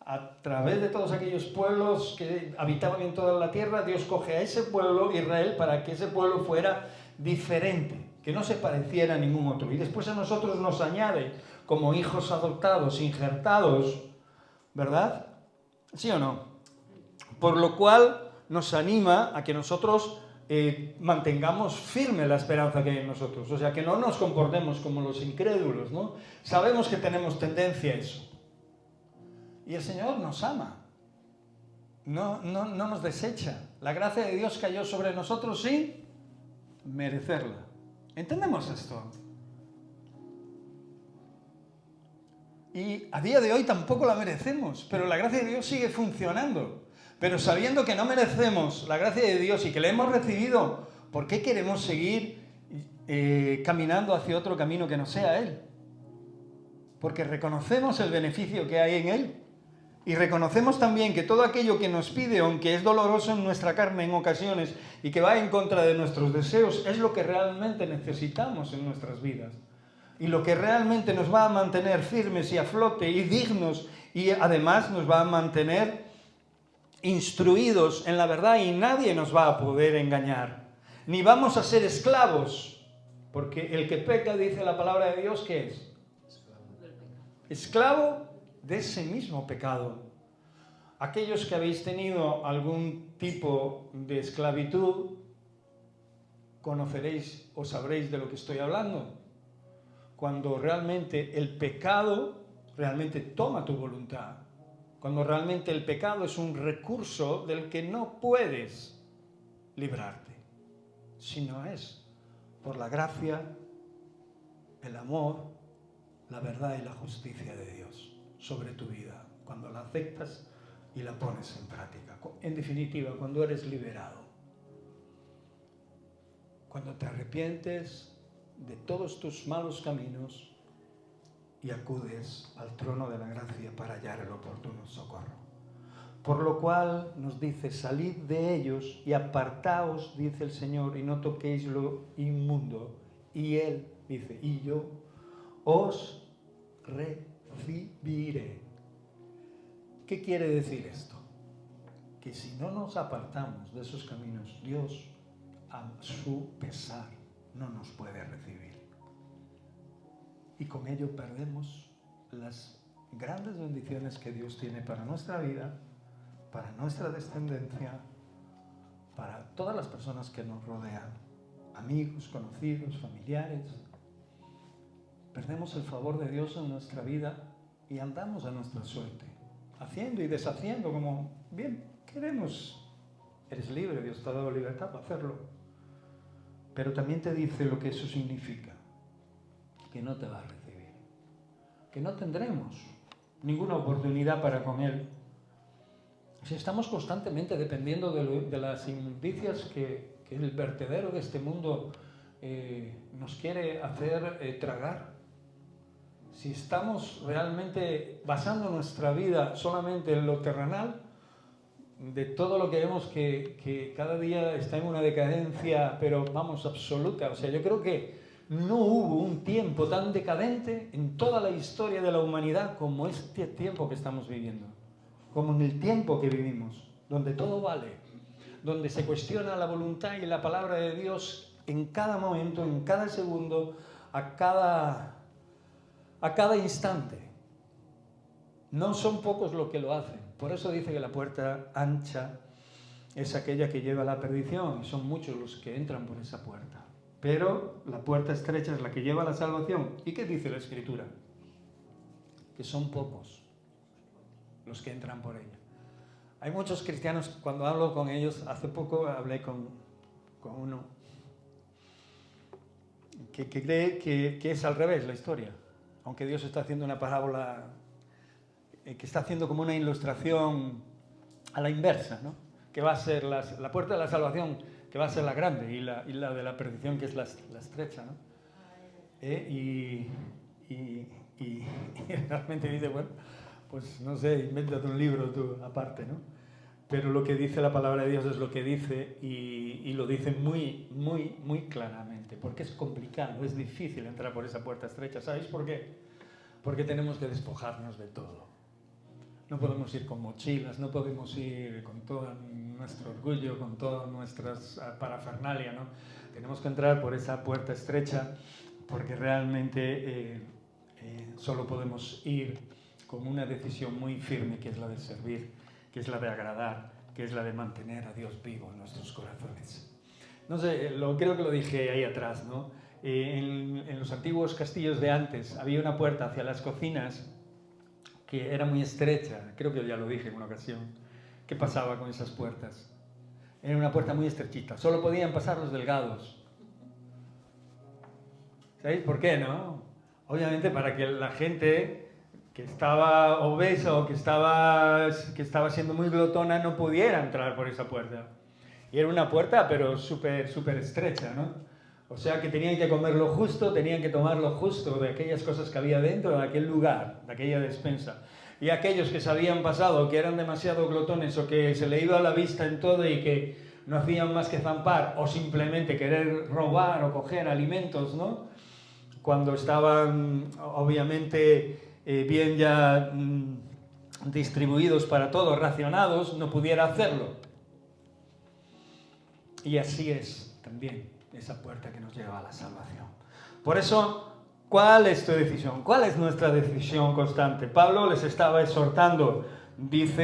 A través de todos aquellos pueblos que habitaban en toda la tierra, Dios coge a ese pueblo, Israel, para que ese pueblo fuera diferente, que no se pareciera a ningún otro. Y después a nosotros nos añade como hijos adoptados, injertados, ¿verdad? ¿Sí o no? Por lo cual nos anima a que nosotros mantengamos firme la esperanza que hay en nosotros. O sea, que no nos comportemos como los incrédulos, ¿no? Sabemos que tenemos tendencia a eso. Y el Señor nos ama. No nos desecha. La gracia de Dios cayó sobre nosotros sin merecerla. ¿Entendemos esto? Y a día de hoy tampoco la merecemos, pero la gracia de Dios sigue funcionando. Pero sabiendo que no merecemos la gracia de Dios y que la hemos recibido, ¿por qué queremos seguir caminando hacia otro camino que no sea Él? Porque reconocemos el beneficio que hay en Él. Y reconocemos también que todo aquello que nos pide, aunque es doloroso en nuestra carne en ocasiones y que va en contra de nuestros deseos, es lo que realmente necesitamos en nuestras vidas. Y lo que realmente nos va a mantener firmes y a flote y dignos, y además nos va a mantener instruidos en la verdad, y nadie nos va a poder engañar. Ni vamos a ser esclavos, porque el que peca, dice la palabra de Dios, ¿qué es? Esclavo de ese mismo pecado. Aquellos que habéis tenido algún tipo de esclavitud, conoceréis o sabréis de lo que estoy hablando. Cuando realmente el pecado realmente toma tu voluntad. Cuando realmente el pecado es un recurso del que no puedes librarte. Si no es por la gracia, el amor, la verdad y la justicia de Dios sobre tu vida, cuando la aceptas y la pones en práctica. En definitiva, cuando eres liberado, cuando te arrepientes de todos tus malos caminos y acudes al trono de la gracia para hallar el oportuno socorro. Por lo cual nos dice, salid de ellos y apartaos, dice el Señor, y no toquéis lo inmundo. Y Él dice, y yo os recibiré. ¿Qué quiere decir esto? Que si no nos apartamos de esos caminos, Dios, a su pesar, no nos puede recibir. Y con ello perdemos las grandes bendiciones que Dios tiene para nuestra vida, para nuestra descendencia, para todas las personas que nos rodean, amigos, conocidos, familiares. Perdemos el favor de Dios en nuestra vida y andamos a nuestra suerte, haciendo y deshaciendo como bien queremos. Eres libre, Dios te ha dado libertad para hacerlo. pero también te dice lo que eso significa, que no te va a recibir, que no tendremos ninguna oportunidad para con Él. Si estamos constantemente dependiendo de las inmundicias que el vertedero de este mundo nos quiere hacer tragar, si estamos realmente basando nuestra vida solamente en lo terrenal, de todo lo que vemos que cada día está en una decadencia, pero vamos, absoluta. O sea, yo creo que no hubo un tiempo tan decadente en toda la historia de la humanidad como este tiempo que estamos viviendo, como en el tiempo que vivimos, donde todo vale, donde se cuestiona la voluntad y la palabra de Dios en cada momento, en cada segundo, a cada instante. No son pocos los que lo hacen. Por eso dice que la puerta ancha es aquella que lleva a la perdición, y son muchos los que entran por esa puerta. Pero la puerta estrecha es la que lleva a la salvación. ¿Y qué dice la Escritura? Que son pocos los que entran por ella. Hay muchos cristianos, cuando hablo con ellos, hace poco hablé con uno que cree que es al revés la historia, aunque Dios está haciendo una parábola, que está haciendo como una ilustración a la inversa, ¿no? Que va a ser la puerta de la salvación, que va a ser la grande, y la de la perdición, que es la estrecha, ¿no? Y realmente dice, bueno, pues no sé, invéntate un libro tú aparte, ¿no? Pero lo que dice la palabra de Dios es lo que dice, y lo dice muy, muy, muy claramente, porque es complicado, es difícil entrar por esa puerta estrecha. ¿Sabéis por qué? Porque tenemos que despojarnos de todo. No podemos ir con mochilas, no podemos ir con todo nuestro orgullo, con todas nuestras parafernalia, ¿no? Tenemos que entrar por esa puerta estrecha, porque realmente solo podemos ir con una decisión muy firme, que es la de servir, que es la de agradar, que es la de mantener a Dios vivo en nuestros corazones. No sé, creo que lo dije ahí atrás, ¿no? En los antiguos castillos de antes había una puerta hacia las cocinas que era muy estrecha, creo que ya lo dije en una ocasión. ¿Qué pasaba con esas puertas? Era una puerta muy estrechita, solo podían pasar los delgados. ¿Sabéis por qué, no? Obviamente para que la gente que estaba obesa o que estaba siendo muy glotona no pudiera entrar por esa puerta. Y era una puerta, pero súper estrecha, ¿no? O sea que tenían que comer lo justo, tenían que tomar lo justo de aquellas cosas que había dentro de aquel lugar, de aquella despensa. Y aquellos que se habían pasado, que eran demasiado glotones o que se le iba la vista en todo y que no hacían más que zampar o simplemente querer robar o coger alimentos, ¿no? Cuando estaban, obviamente, bien ya distribuidos para todos, racionados, no pudiera hacerlo. Y así es también esa puerta que nos lleva a la salvación. Por eso, ¿cuál es tu decisión? ¿Cuál es nuestra decisión constante? Pablo les estaba exhortando, les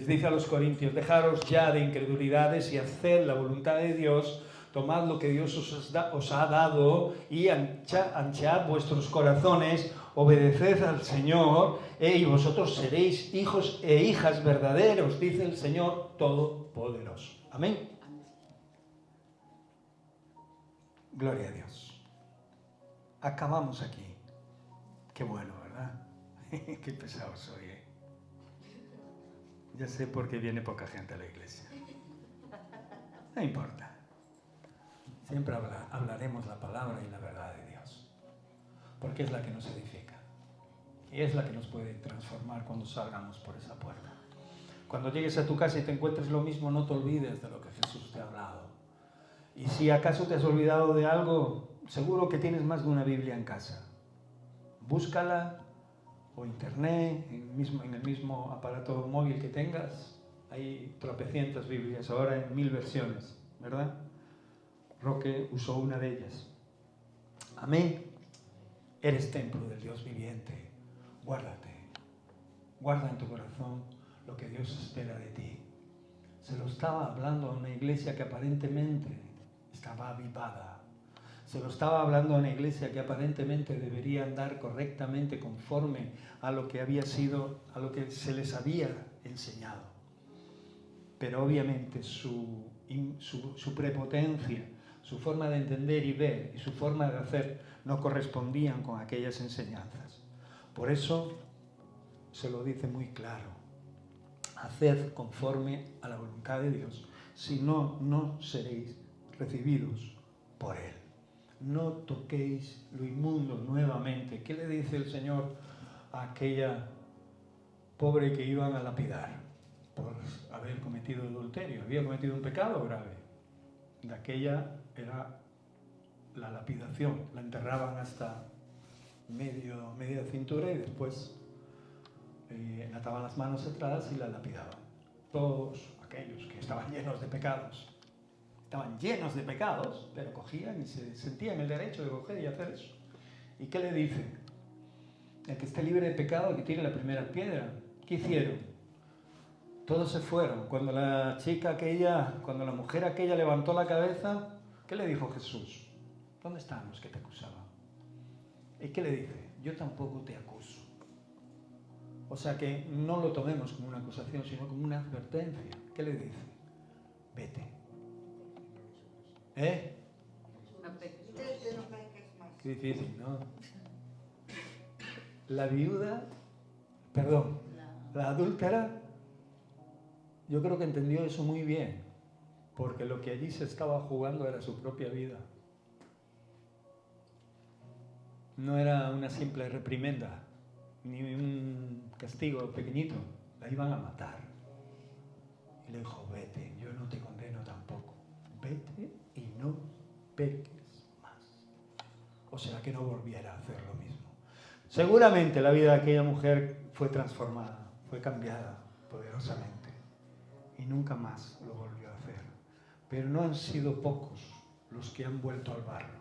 dice a los corintios, dejaros ya de incredulidades y haced la voluntad de Dios, tomad lo que Dios os ha dado y anchad vuestros corazones, obedeced al Señor, y vosotros seréis hijos e hijas verdaderos, dice el Señor Todopoderoso. Amén. Gloria a Dios. Acabamos aquí. Qué bueno, ¿verdad? Qué pesado soy, ¿eh? Ya sé por qué viene poca gente a la iglesia. No importa. Siempre hablaremos la palabra y la verdad de Dios. Porque es la que nos edifica. Y es la que nos puede transformar cuando salgamos por esa puerta. Cuando llegues a tu casa y te encuentres lo mismo, no te olvides de lo que Jesús te ha hablado. Y si acaso te has olvidado de algo, seguro que tienes más de una Biblia en casa. Búscala, o internet, en el mismo aparato móvil que tengas. Hay tropecientas Biblias, ahora en 1000 versiones, ¿verdad? Roque usó una de ellas. Amén. Eres templo del Dios viviente. Guárdate. Guarda en tu corazón lo que Dios espera de ti. Se lo estaba hablando a una iglesia que aparentemente estaba avivada. Se lo estaba hablando a una iglesia que aparentemente debería andar correctamente conforme a lo que había sido, a lo que se les había enseñado. Pero obviamente su su prepotencia, su forma de entender y ver y su forma de hacer no correspondían con aquellas enseñanzas. Por eso se lo dice muy claro: haced conforme a la voluntad de Dios, si no, no seréis recibidos por Él. No toquéis lo inmundo nuevamente. ¿Qué le dice el Señor a aquella pobre que iban a lapidar por haber cometido adulterio? Había cometido un pecado grave. De aquella era la lapidación. La enterraban hasta media cintura y después ataban las manos atrás y la lapidaban. Todos aquellos que estaban llenos de pecados, pero cogían y se sentían el derecho de coger y hacer eso. ¿Y qué le dice? El que esté libre de pecado, que tire la primera piedra. ¿Qué hicieron? Todos se fueron. Cuando la mujer aquella levantó la cabeza, ¿qué le dijo Jesús? ¿Dónde están los que te acusaban? ¿Y qué le dice? Yo tampoco te acuso. O sea que no lo tomemos como una acusación, sino como una advertencia. ¿Qué le dice? Vete. Qué difícil, ¿no? La adúltera, yo creo que entendió eso muy bien, porque lo que allí se estaba jugando era su propia vida. No era una simple reprimenda, ni un castigo pequeñito, la iban a matar. Y le dijo: vete, yo no te condeno tampoco. Vete y no peques más. O sea, que no volviera a hacer lo mismo. Seguramente la vida de aquella mujer fue transformada, fue cambiada poderosamente y nunca más lo volvió a hacer. Pero no han sido pocos los que han vuelto al barro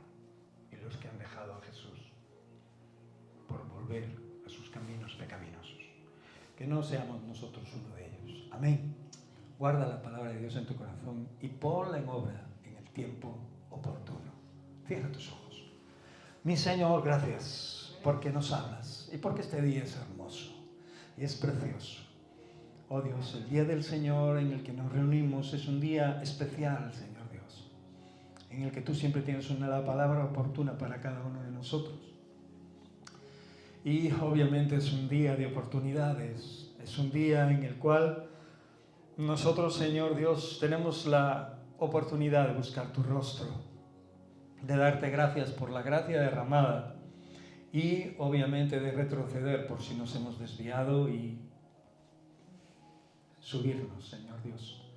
y los que han dejado a Jesús por volver a sus caminos pecaminosos. Que no seamos nosotros uno de ellos. Amén. Guarda la palabra de Dios en tu corazón y ponla en obra en el tiempo oportuno. Cierra tus ojos. Mi Señor, gracias porque nos hablas y porque este día es hermoso y es precioso. Oh Dios, el día del Señor en el que nos reunimos es un día especial, Señor Dios, en el que tú siempre tienes una palabra oportuna para cada uno de nosotros. Y obviamente es un día de oportunidades, es un día en el cual nosotros, Señor Dios, tenemos la oportunidad de buscar tu rostro, de darte gracias por la gracia derramada y obviamente de retroceder por si nos hemos desviado y subirnos, Señor Dios,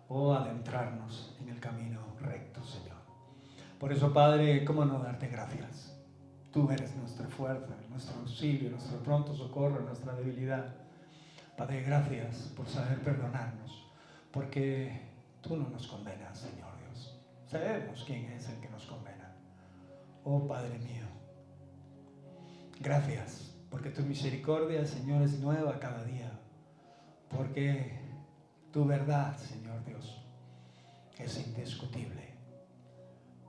o adentrarnos en el camino recto, Señor. Por eso, Padre, ¿cómo no darte gracias? Tú eres nuestra fuerza, nuestro auxilio, nuestro pronto socorro, nuestra debilidad. Padre, gracias por saber perdonarnos, porque tú no nos condenas, Señor Dios. Sabemos quién es el que nos condena. Oh Padre mío, gracias, porque tu misericordia, Señor, es nueva cada día. Porque tu verdad, Señor Dios, es indiscutible.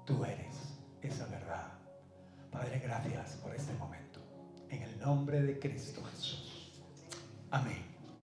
Tú eres esa verdad. Padre, gracias por este momento. En el nombre de Cristo Jesús. Amén.